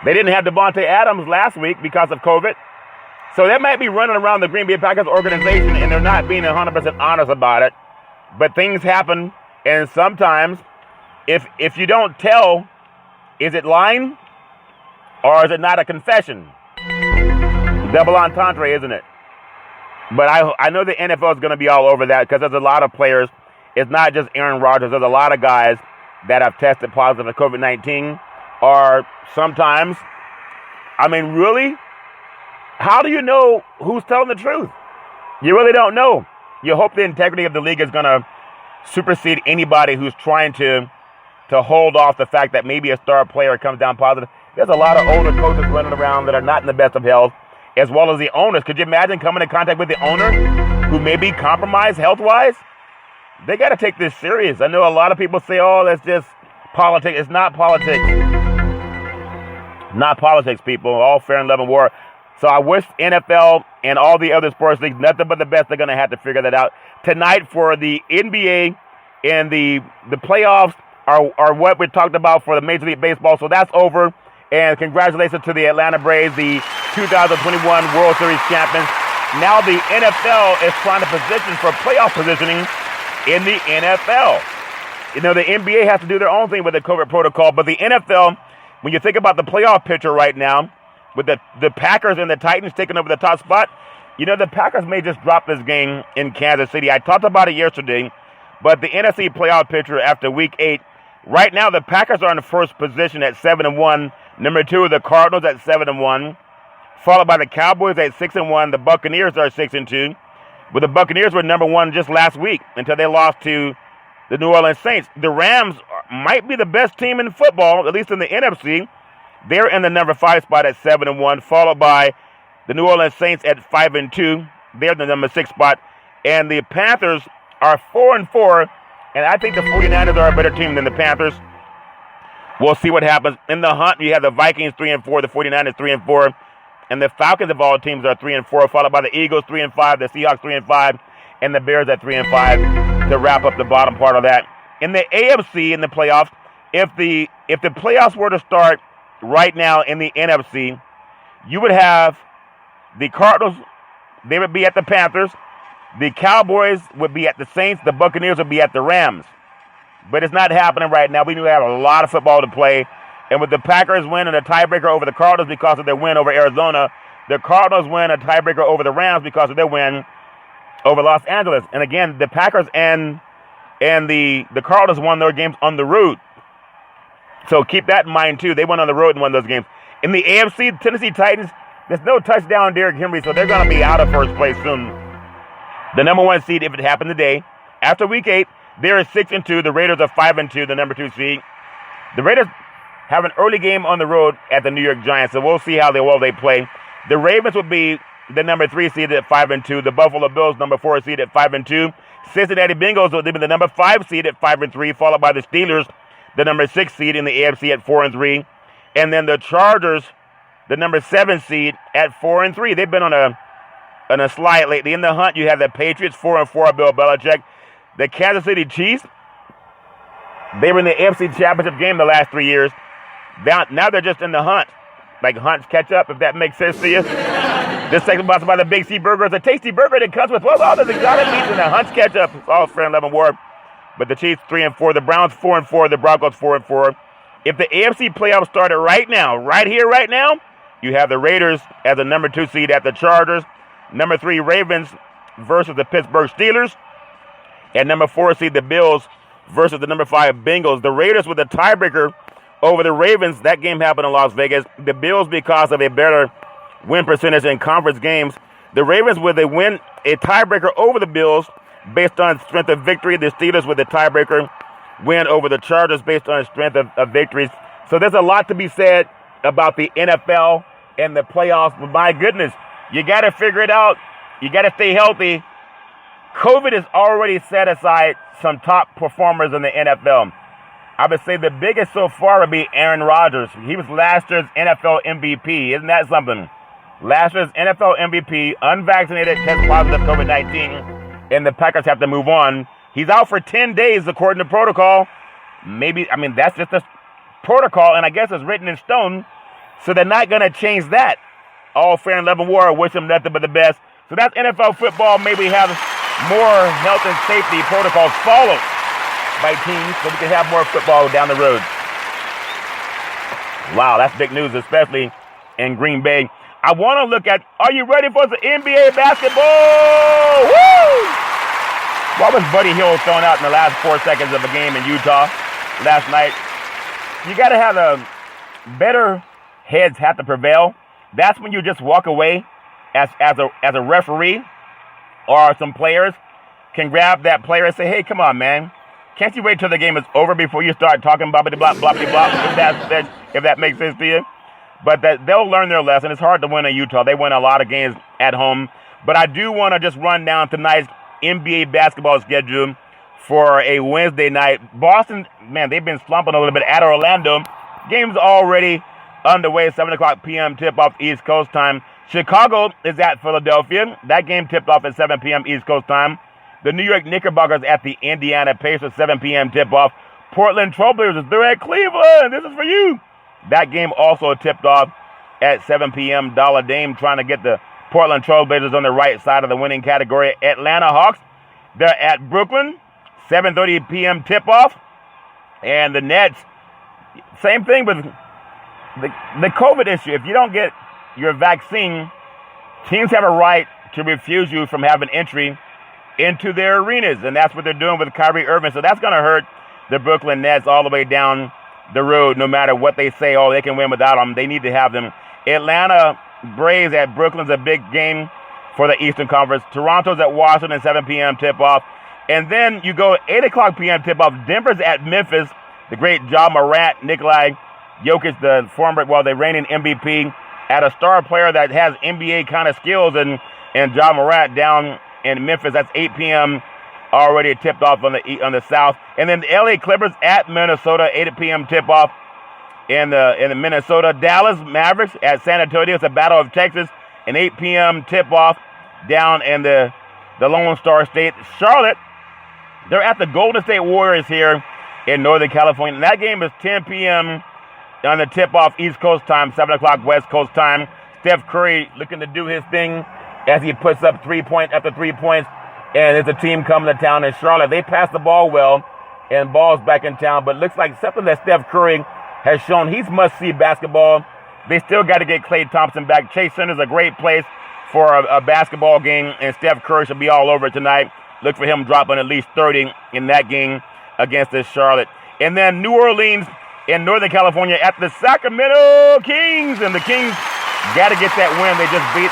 Speaker 7: They didn't have Devontae Adams last week because of COVID. So that might be running around the Green Bay Packers organization, and they're not being 100% honest about it. But things happen, and sometimes if you don't tell, is it lying or is it not a confession? Double entendre, isn't it? But I know the NFL is going to be all over that, because there's a lot of players. It's not just Aaron Rodgers. There's a lot of guys that have tested positive for COVID-19. Or sometimes, I mean, really? How do you know who's telling the truth? You really don't know. You hope the integrity of the league is going to supersede anybody who's trying to hold off the fact that maybe a star player comes down positive. There's a lot of older coaches running around that are not in the best of health, as well as the owners. Could you imagine coming in contact with the owner who may be compromised health-wise? They got to take this serious. I know a lot of people say, oh, that's just politics. It's not politics. Not politics, people. All fair and love and war. So I wish NFL and all the other sports leagues nothing but the best. They're going to have to figure that out. Tonight for the NBA and the playoffs are what we talked about for the Major League Baseball. So that's over. And congratulations to the Atlanta Braves, the 2021 World Series champions. Now the NFL is trying to position for playoff positioning in the NFL. You know, the NBA has to do their own thing with the COVID protocol, but the NFL, when you think about the playoff picture right now, with the Packers and the Titans taking over the top spot, you know, the Packers may just drop this game in Kansas City. I talked about it yesterday, but the NFC playoff picture after Week 8, right now the Packers are in the first position at 7-1. Number 2 are the Cardinals at 7-1, followed by the Cowboys at 6-1. The Buccaneers are 6-2. But the Buccaneers were number 1 just last week until they lost to the New Orleans Saints. The Rams might be the best team in football, at least in the NFC. They're in the number 5 spot at 7-1, followed by the New Orleans Saints at 5-2. They're the number 6 spot. And the Panthers are 4-4, and I think the 49ers are a better team than the Panthers. We'll see what happens. In the hunt, you have the Vikings 3-4, the 49ers 3-4, and the Falcons of all teams are 3-4, followed by the Eagles 3-5, the Seahawks 3-5, and the Bears at 3-5 to wrap up the bottom part of that. In the AFC, in the playoffs, if the playoffs were to start right now in the NFC, you would have the Cardinals, they would be at the Panthers, the Cowboys would be at the Saints, the Buccaneers would be at the Rams. But it's not happening right now. We do have a lot of football to play. And with the Packers winning a tiebreaker over the Cardinals because of their win over Arizona, the Cardinals win a tiebreaker over the Rams because of their win over Los Angeles. And again, the Packers and the Cardinals won their games on the road. So keep that in mind, too. They went on the road and won those games. In the AFC, Tennessee Titans, there's no touchdown Derrick Henry, so they're going to be out of first place soon. The number 1 seed, if it happened today, after Week 8, they're 6-2. The Raiders are 5-2, the number 2 seed. The Raiders have an early game on the road at the New York Giants, so we'll see how well they play. The Ravens would be the number 3 seed at 5-2. The Buffalo Bills, number 4 seed at 5-2. Cincinnati Bengals will be the number 5 seed at 5-3, followed by the Steelers, the number 6 seed in the AFC at 4-3. And then the Chargers, the number 7 seed at 4-3. They've been on a slide lately. In the hunt, you have the Patriots, 4-4, Bill Belichick. The Kansas City Chiefs, they were in the AFC Championship game the last 3 years. Now they're just in the hunt. like Hunt's ketchup, if that makes sense to you. This segment sponsored by the Big C Burger. It's a tasty burger that comes with all those exotic meats and a Hunt's ketchup. It's all fair and level war. But the Chiefs 3-4, the Browns 4-4, the Broncos 4-4. If the AFC playoffs started right now, right here, right now, you have the Raiders as the number 2 seed at the Chargers. Number 3, Ravens versus the Pittsburgh Steelers. And number 4 seed, the Bills versus the number 5 Bengals. The Raiders with a tiebreaker over the Ravens. That game happened in Las Vegas. The Bills because of a better win percentage in conference games. The Ravens with a tiebreaker over the Bills based on strength of victory. The Steelers with a tiebreaker win over the Chargers based on strength of victories. So there's a lot to be said about the NFL and the playoffs. But my goodness, you got to figure it out. You got to stay healthy. COVID has already set aside some top performers in the NFL. I would say the biggest so far would be Aaron Rodgers. He was last year's NFL MVP. Isn't that something? Last year's NFL MVP, unvaccinated, test positive COVID-19, and the Packers have to move on. He's out for 10 days according to protocol. That's just a protocol, and I guess it's written in stone, so they're not going to change that. All fair and level war. Wish them nothing but the best. So that's NFL football. Maybe have more health and safety protocols followed by teams so we can have more football down the road. Wow, that's big news, especially in Green Bay. I want to look at, are you ready for the NBA basketball? Woo! What was Buddy Hield thrown out in the last 4 seconds of a game in Utah last night? You got to have better heads have to prevail. That's when you just walk away as a referee, or some players can grab that player and say, hey, come on, man. Can't you wait till the game is over before you start talking blah, blah, blah, blah, blah, if that makes sense to you? But they'll learn their lesson. It's hard to win in Utah. They win a lot of games at home. But I do want to just run down tonight's NBA basketball schedule for a Wednesday night. Boston, man, they've been slumping a little bit at Orlando. Game's already underway, 7 o'clock p.m. tip-off East Coast time. Chicago is at Philadelphia. That game tipped off at 7 p.m. East Coast time. The New York Knickerbockers at the Indiana Pacers, 7 p.m. tip-off. Portland Trailblazers, they're at Cleveland. This is for you. That game also tipped off at 7 p.m. Dollar Dame trying to get the Portland Trailblazers on the right side of the winning category. Atlanta Hawks, they're at Brooklyn, 7:30 p.m. tip-off. And the Nets, same thing with the COVID issue. If you don't get your vaccine, teams have a right to refuse you from having entry into their arenas. And that's what they're doing with Kyrie Irving. So that's going to hurt the Brooklyn Nets all the way down the road, no matter what they say. Oh, they can win without them. They need to have them. Atlanta Braves at Brooklyn's a big game for the Eastern Conference. Toronto's at Washington, 7 p.m. tip-off. And then you go 8 o'clock p.m. tip-off. Denver's at Memphis. The great Ja Morant, Nikolai Jokic, the reigning MVP, at a star player that has NBA kind of skills, and Ja Morant down in Memphis. That's 8 p.m. already tipped off on the South. And then the LA Clippers at Minnesota, 8 p.m. tip-off in the Minnesota. Dallas Mavericks at San Antonio. It's a battle of Texas, an 8 p.m. tip-off down in the Lone Star State. Charlotte, they're at the Golden State Warriors here in Northern California. And that game is 10 p.m. on the tip-off East Coast time, 7 o'clock West Coast time. Steph Curry looking to do his thing as he puts up 3 points after 3 points. And it's a team coming to town in Charlotte. They pass the ball well, and ball's back in town. But it looks like something that Steph Curry has shown. He's must-see basketball. They still got to get Klay Thompson back. Chase Center's a great place for a basketball game, and Steph Curry should be all over it tonight. Look for him dropping at least 30 in that game against this Charlotte. And then New Orleans in Northern California at the Sacramento Kings. And the Kings got to get that win. They just beat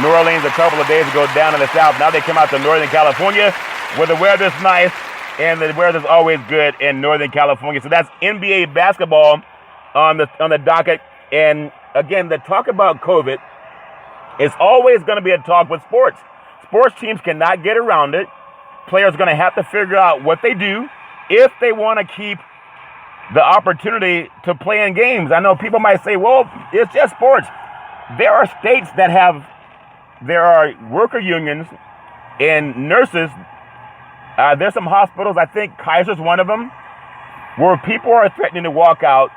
Speaker 7: New Orleans a couple of days ago down in the South. Now they come out to Northern California where the weather's nice and the weather's always good in Northern California. So that's NBA basketball on the docket. And again, the talk about COVID is always going to be a talk with sports. Sports teams cannot get around it. Players are going to have to figure out what they do if they want to keep the opportunity to play in games. I know people might say, well, it's just sports. There are states that there are worker unions and nurses. There's some hospitals, I think Kaiser's one of them, where people are threatening to walk out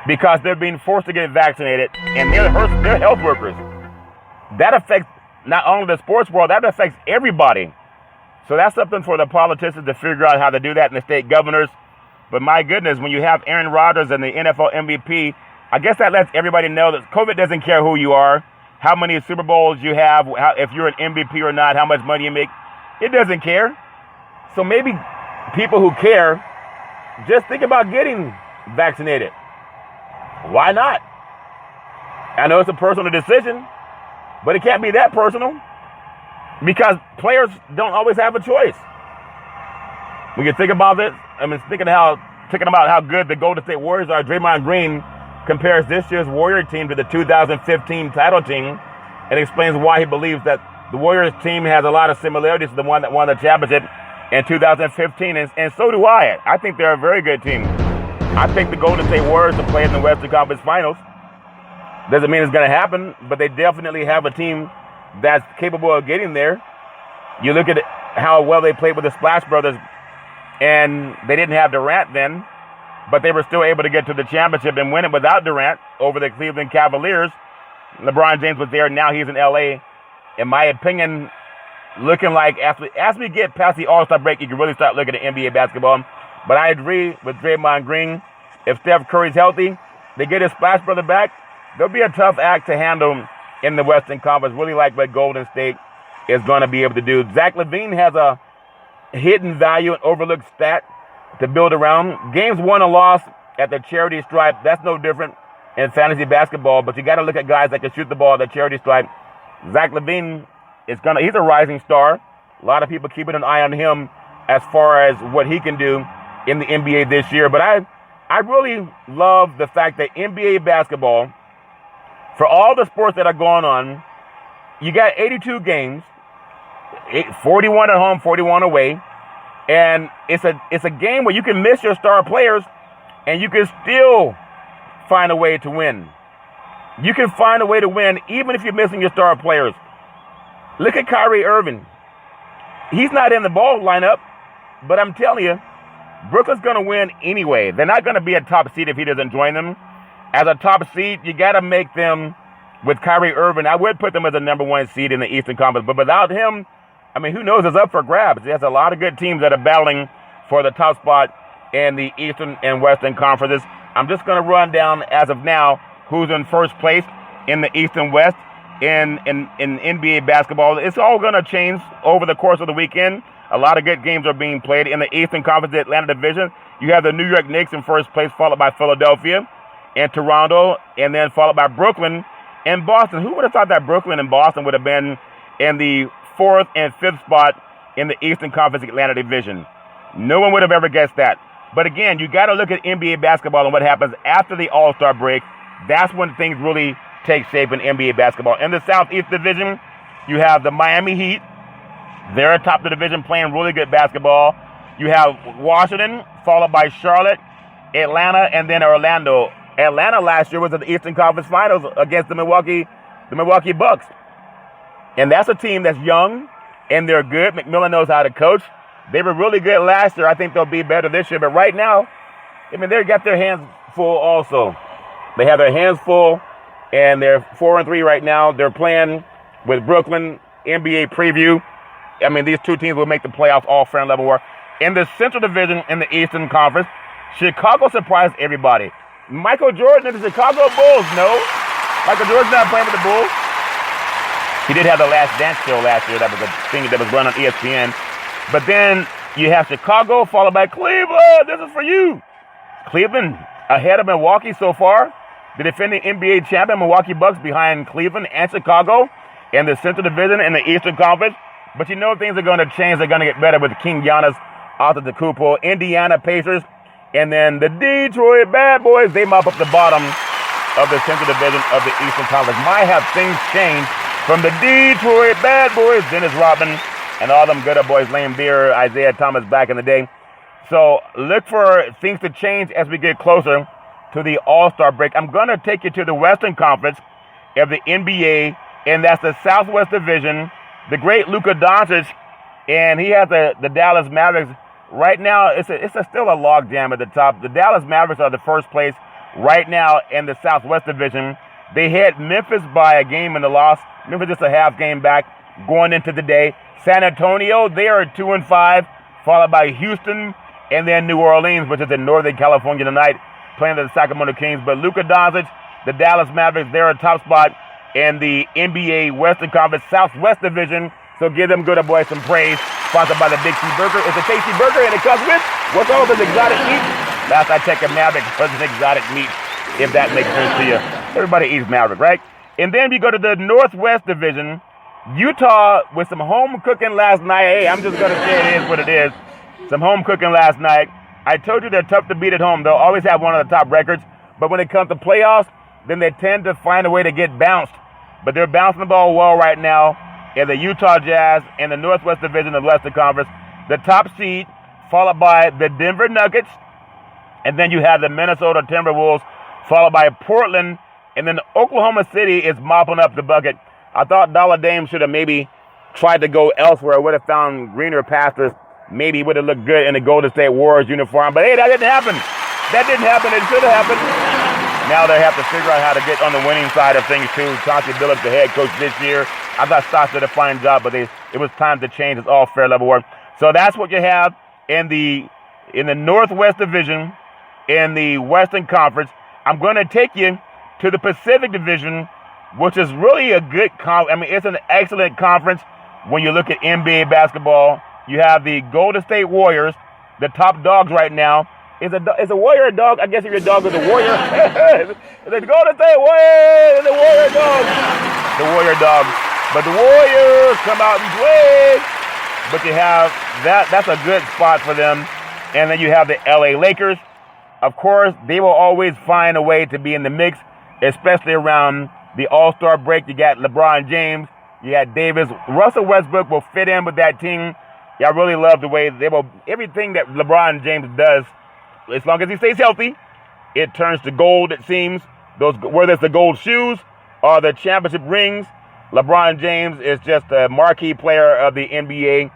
Speaker 7: because they're being forced to get vaccinated, and they're health workers. That affects not only the sports world, that affects everybody. So that's something for the politicians to figure out how to do that, and the state governors. But my goodness, when you have Aaron Rodgers and the NFL MVP, I guess that lets everybody know that COVID doesn't care who you are, how many Super Bowls you have, if you're an MVP or not, how much money you make. It doesn't care. So maybe people who care, just think about getting vaccinated. Why not? I know it's a personal decision, but it can't be that personal because players don't always have a choice. When you think about this, thinking about how good the Golden State Warriors are, Draymond Green compares this year's Warrior team to the 2015 title team and explains why he believes that the Warriors team has a lot of similarities to the one that won the championship in 2015, and so do I. I think they're a very good team. I think the Golden State Warriors will play in the Western Conference Finals. Doesn't mean it's going to happen, but they definitely have a team that's capable of getting there. You look at how well they played with the Splash Brothers, and they didn't have Durant then, but they were still able to get to the championship and win it without Durant over the Cleveland Cavaliers. LeBron James was there. Now he's in L.A. In my opinion, looking like as we get past the All-Star break, you can really start looking at NBA basketball. But I agree with Draymond Green. If Steph Curry's healthy, they get his Splash Brother back, there'll be a tough act to handle in the Western Conference, really like what Golden State is going to be able to do. Zach LaVine has a hidden value and overlooked stat to build around. Games won or lost at the charity stripe, that's no different in fantasy basketball, but you got to look at guys that can shoot the ball at the charity stripe. Zach LaVine he's a rising star. A lot of people keeping an eye on him as far as what he can do in the NBA this year. But I really love the fact that NBA basketball, for all the sports that are going on, you got 82 games, 41 at home, 41 away, and it's a game where you can miss your star players and you can still find a way to win. You can find a way to win even if you're missing your star players. Look at Kyrie Irving. He's not in the ball lineup, but I'm telling you, Brooklyn's going to win anyway. They're not going to be a top seed if he doesn't join them. As a top seed, you got to make them with Kyrie Irving. I would put them as a number one seed in the Eastern Conference, but without him, who knows? It's up for grabs. There's a lot of good teams that are battling for the top spot in the Eastern and Western Conferences. I'm just going to run down, as of now, who's in first place in the East and West in NBA basketball. It's all going to change over the course of the weekend. A lot of good games are being played in the Eastern Conference, the Atlanta Division. You have the New York Knicks in first place, followed by Philadelphia and Toronto, and then followed by Brooklyn and Boston. Who would have thought that Brooklyn and Boston would have been in the fourth and fifth spot in the Eastern Conference Atlanta Division? No one would have ever guessed that. But again, you got to look at NBA basketball and what happens after the All-Star break. That's when things really take shape in NBA basketball. In the Southeast Division, you have the Miami Heat. They're atop the division playing really good basketball. You have Washington, followed by Charlotte, Atlanta, and then Orlando. Atlanta last year was at the Eastern Conference Finals against the Milwaukee Bucks. And that's a team that's young, and they're good. McMillan knows how to coach. They were really good last year. I think they'll be better this year. But right now, they've got their hands full also. They have their hands full, and they're 4-3 right now. They're playing with Brooklyn, NBA preview. These two teams will make the playoffs all fair and level war. In the Central Division in the Eastern Conference, Chicago surprised everybody. Michael Jordan and the Chicago Bulls. No, Michael Jordan's not playing with the Bulls. He did have the Last Dance show last year. That was a thing that was run on ESPN. But then you have Chicago followed by Cleveland. This is for you. Cleveland ahead of Milwaukee so far. The defending NBA champion Milwaukee Bucks behind Cleveland and Chicago in the Central Division in the Eastern Conference. But you know things are going to change. They're going to get better with King Giannis, Antetokounmpo, Indiana Pacers, and then the Detroit Bad Boys. They mop up the bottom of the Central Division of the Eastern Conference. Might have things changed from the Detroit Bad Boys, Dennis Rodman, and all them good boys, Lane Beer, Isaiah Thomas back in the day. So look for things to change as we get closer to the All-Star break. I'm going to take you to the Western Conference of the NBA, and that's the Southwest Division. The great Luka Doncic, and he has the Dallas Mavericks. Right now, it's still a logjam at the top. The Dallas Mavericks are the first place right now in the Southwest Division. They hit Memphis by a game in the loss. Memphis just a half game back going into the day. San Antonio, they are 2-5, followed by Houston and then New Orleans, which is in Northern California tonight, playing the Sacramento Kings. But Luka Doncic, the Dallas Mavericks, they're a top spot in the NBA Western Conference Southwest Division. So give them good boys some praise. Sponsored by the Big C Burger. It's a tasty burger, and it comes with what's all this exotic meat. Last I checked, a Maverick was an exotic meat, if that makes sense to you. Everybody eats Maverick, right? And then we go to the Northwest Division. Utah with some home cooking last night. Hey, I'm just going to say it is what it is. Some home cooking last night. I told you they're tough to beat at home. They'll always have one of the top records. But when it comes to playoffs, then they tend to find a way to get bounced. But they're bouncing the ball well right now in the Utah Jazz in the Northwest Division of the Western Conference. The top seed, followed by the Denver Nuggets. And then you have the Minnesota Timberwolves, followed by Portland. And then Oklahoma City is mopping up the bucket. I thought Dollar Dame should have maybe tried to go elsewhere. Would have found greener pastures. Maybe would have looked good in the Golden State Warriors uniform. But hey, that didn't happen. That didn't happen. It should have happened. Now they have to figure out how to get on the winning side of things too. Chauncey Billups, the head coach this year. I thought Stotts did a fine job, but it was time to change. It's all fair level work. So that's what you have in the Northwest Division in the Western Conference. I'm going to take you to the Pacific Division, which is really a good it's an excellent conference when you look at NBA basketball. You have the Golden State Warriors, the top dogs right now. Is a Warrior a dog? I guess if your dog is a Warrior. The Golden State Warriors, the Warrior dogs. The Warrior dogs. But the Warriors come out and play. But you have that's a good spot for them. And then you have the LA Lakers. Of course, they will always find a way to be in the mix, especially around the All-Star break. You got LeBron James, you got Davis. Russell Westbrook will fit in with that team. I really love the way everything that LeBron James does, as long as he stays healthy, it turns to gold, it seems. Whether it's the gold shoes or the championship rings, LeBron James is just a marquee player of the NBA.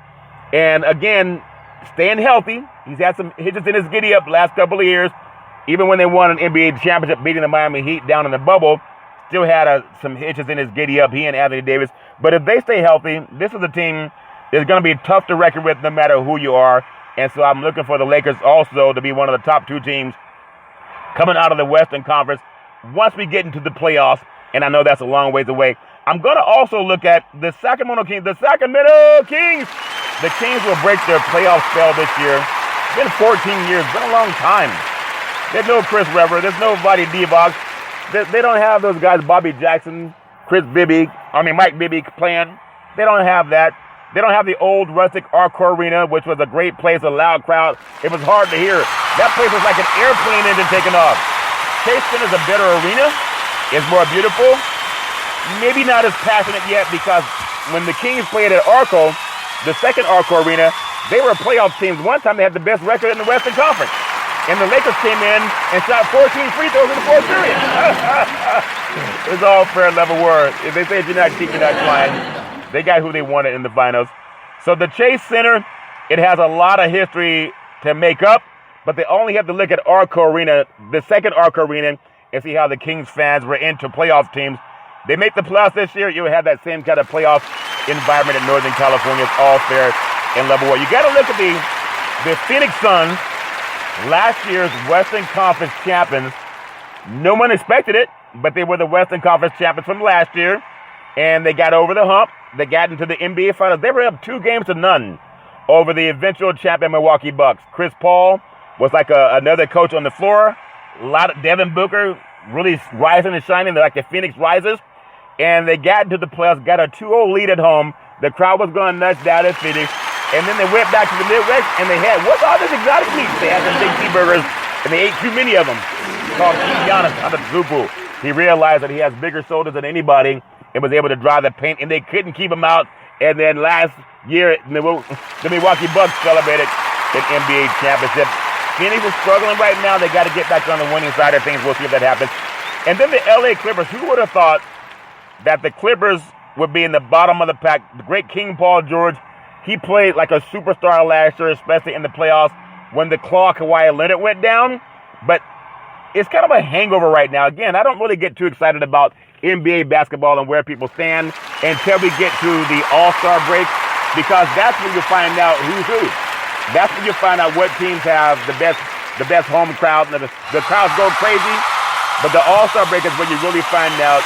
Speaker 7: And again, staying healthy. He's had some hitches in his giddy up the last couple of years. Even when they won an NBA championship, beating the Miami Heat down in the bubble, still had some hitches in his giddy up, he and Anthony Davis. But if they stay healthy, this is a team that's going to be tough to reckon with no matter who you are. And so I'm looking for the Lakers also to be one of the top two teams coming out of the Western Conference once we get into the playoffs. And I know that's a long ways away. I'm going to also look at the Sacramento Kings. The Sacramento Kings! The Kings will break their playoff spell this year. It's been 14 years. It's been a long time. There's no Chris Webber. There's no Vlade Divac. They don't have those guys, Bobby Jackson, Mike Bibby playing. They don't have that. They don't have the old rustic Arcor Arena, which was a great place, a loud crowd. It was hard to hear. That place was like an airplane engine taking off. Chase Center's a better arena. It's more beautiful. Maybe not as passionate yet, because when the Kings played at Arco, the second Arco Arena, they were playoff teams. One time they had the best record in the Western Conference. And the Lakers came in and shot 14 free throws in the fourth period. It's all fair level word. If they say you're not cheating, you're not trying. They got who they wanted in the finals. So the Chase Center, it has a lot of history to make up, but they only have to look at Arco Arena, the second Arco Arena, and see how the Kings fans were into playoff teams. They make the playoffs this year, you'll have that same kind of playoff environment in Northern California. It's all fair and level word. You got to look at the Phoenix Suns, last year's Western Conference champions. No one expected it, but they were the Western Conference champions from last year, and they got over the hump. They got into the NBA Finals. They were up 2-0 over the eventual champion Milwaukee Bucks. Chris Paul was like another coach on the floor. A lot of Devin Booker really rising and shining. They're like the Phoenix Risers. And they got into the playoffs, got a 2-0 lead at home. The crowd was going nuts down at Phoenix. And then they went back to the Midwest, and they had, what's all this exotic meat? They had some big cheeseburgers, and they ate too many of them. Called Giannis Antetokounmpo. He realized that he has bigger shoulders than anybody and was able to drive the paint, and they couldn't keep him out. And then last year, the Milwaukee Bucks celebrated an NBA championship. Phoenix is struggling right now. They got to get back on the winning side of things. We'll see if that happens. And then the LA Clippers. Who would have thought that the Clippers would be in the bottom of the pack? The great King Paul George, he played like a superstar last year, especially in the playoffs when the claw Kawhi Leonard went down. But it's kind of a hangover right now. Again, I don't really get too excited about NBA basketball and where people stand until we get to the All-Star break, because that's when you find out who's who. That's when you find out what teams have the best home crowd, and the crowds go crazy. But the All-Star break is when you really find out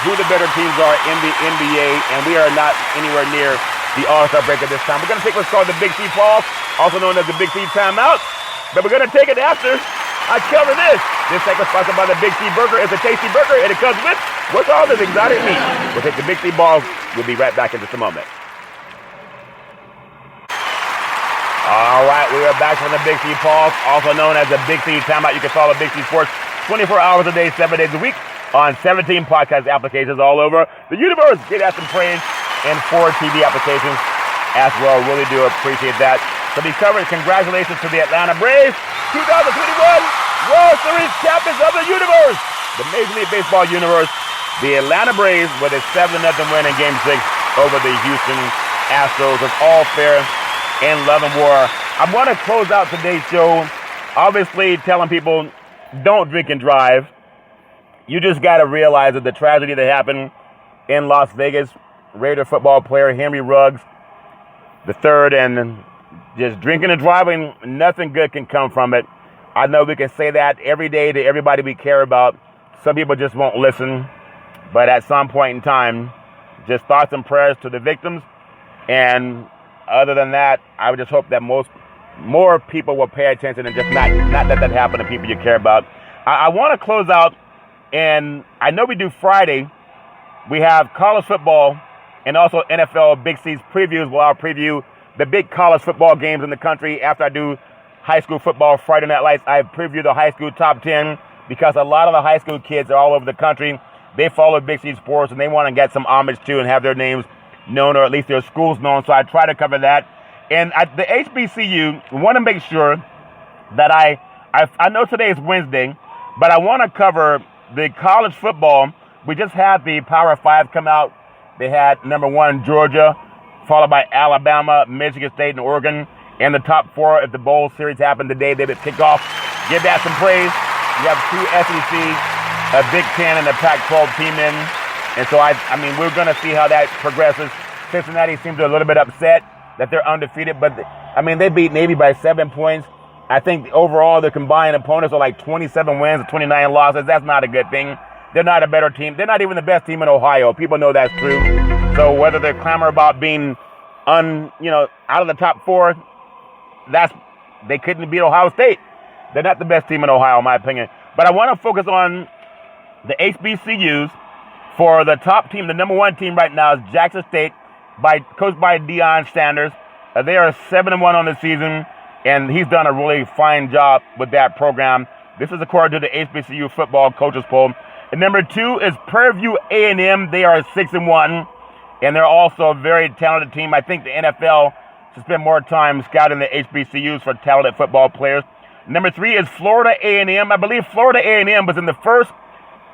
Speaker 7: who the better teams are in the NBA, and we are not anywhere near the All-Star break at this time. We're going to take what's called the Big C pause, also known as the Big C timeout, but we're going to take it after I cover this. This segment sponsored by the Big C Burger. It's a tasty burger, and it comes with what's all this exotic meat. We'll take the Big C balls. We'll be right back in just a moment. All right, we are back from the Big C pause, also known as the Big C timeout. You can follow Big C Sports 24 hours a day, 7 days a week on 17 podcast applications all over the universe. Get at some praise and 4 TV applications as well. Really do appreciate that. So be covered. Congratulations to the Atlanta Braves, 2021 World Series champions of the universe, the Major League Baseball universe. The Atlanta Braves with a 7-0 win in Game 6 over the Houston Astros. It's all fair in love and war. I want to close out today's show, obviously telling people don't drink and drive. You just got to realize that the tragedy that happened in Las Vegas, Raider football player Henry Ruggs III, and just drinking and driving, nothing good can come from it. I know we can say that every day to everybody we care about. Some people just won't listen. But at some point in time, just thoughts and prayers to the victims. And other than that, I would just hope that more people will pay attention and just not let that happen to people you care about. I want to close out, and I know we do Friday. We have college football and also NFL Big C's previews, where I'll preview the big college football games in the country. After I do high school football Friday Night Lights, I preview the high school top 10, because a lot of the high school kids are all over the country. They follow Big C Sports, and they want to get some homage to and have their names known, or at least their schools known. So I try to cover that. And at the HBCU, we want to make sure that I know today is Wednesday, but I want to cover the college football. We just had the Power 5 come out. They had number 1 Georgia, followed by Alabama, Michigan State, and Oregon. And the top 4, if the bowl series happened today, they would kick off. Give that some praise. You have 2 SEC, a Big Ten, and a Pac-12 team in. And so, I mean, we're going to see how that progresses. Cincinnati seems a little bit upset that they're undefeated, but, they beat Navy by 7 points. I think overall the combined opponents are like 27 wins, 29 losses. That's not a good thing. They're not a better team. They're not even the best team in Ohio. People know that's true. So whether they're clamor about being out of the top 4, they couldn't beat Ohio State. They're not the best team in Ohio, in my opinion. But I want to focus on the HBCUs. For the top team, the number 1 team right now is Jackson State, coached by Deion Sanders. They are 7-1 on the season, and he's done a really fine job with that program. This is according to the HBCU football coaches poll. And number 2 is Prairie View A&M. They are 6-1, and they're also a very talented team. I think the NFL should spend more time scouting the HBCUs for talented football players. Number 3 is Florida A&M. I believe Florida A&M was in the first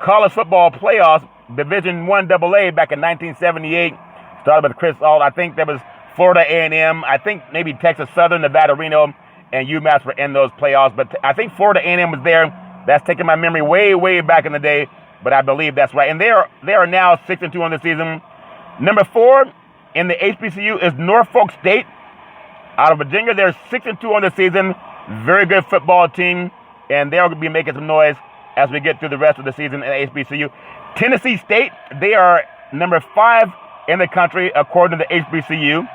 Speaker 7: college football playoffs, Division I AA, back in 1978. Started with Chris Ault. I think there was Florida A&M. I think maybe Texas Southern, Nevada, Reno, and UMass were in those playoffs. But I think Florida A&M was there. That's taking my memory way, way back in the day. But I believe that's right. And they are now 6-2 on the season. Number 4 in the HBCU is Norfolk State out of Virginia. They're 6-2 on the season. Very good football team. And they'll be making some noise as we get through the rest of the season in the HBCU. Tennessee State, they are number 5 in the country according to the HBCU,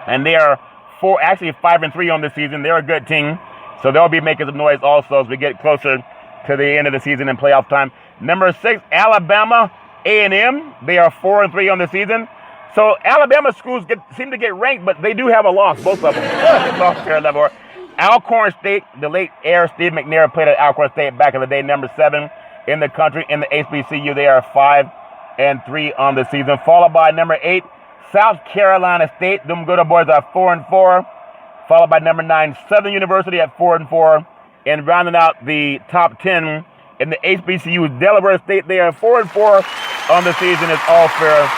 Speaker 7: and they are 5-3 on the season. They're a good team, so they'll be making some noise also as we get closer to the end of the season and playoff time. Number 6, Alabama A&M. They are 4-3 on the season. So Alabama schools seem to get ranked, but they do have a loss, both of them. Lost their level. Alcorn State, the late heir Steve McNair played at Alcorn State back in the day, number 7 in the country. In the HBCU, they are 5-3 on the season, followed by number 8, South Carolina State. Them good boys are 4-4, followed by number 9, Southern University at 4-4, and rounding out the top 10 in the HBCU, Delaware State. They are 4-4 on the season. It's all fair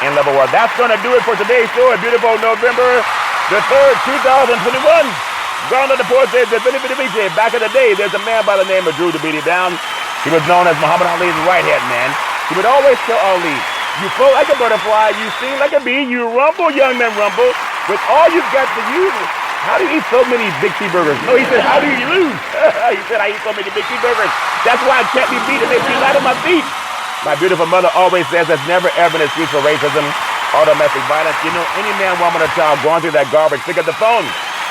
Speaker 7: and level war. That's going to do it for today's show. A beautiful November the 3rd, 2021. Gone to the port says that back in the day, there's a man by the name of Drew to beat him down. He was known as Muhammad Ali's right-hand man. He would always tell Ali, you float like a butterfly, you sing like a bee, you rumble, young man, rumble. With all you've got to use, how do you eat so many Big T burgers? No, he said, how do you lose? He said, I eat so many Big T burgers. That's why I can't be beat. It makes me out of my feet. My beautiful mother always says there's never ever an excuse for racism or domestic violence. You know, any man, woman, or child going through that garbage, pick up the phone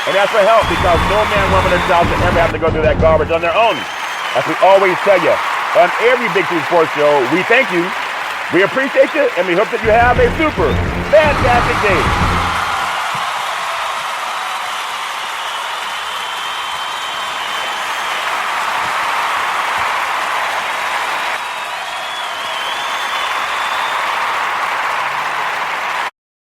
Speaker 7: and ask for help, because no man, woman, or child should ever have to go through that garbage on their own. As we always tell you, on every Big T Sports show, we thank you, we appreciate you, and we hope that you have a super fantastic day.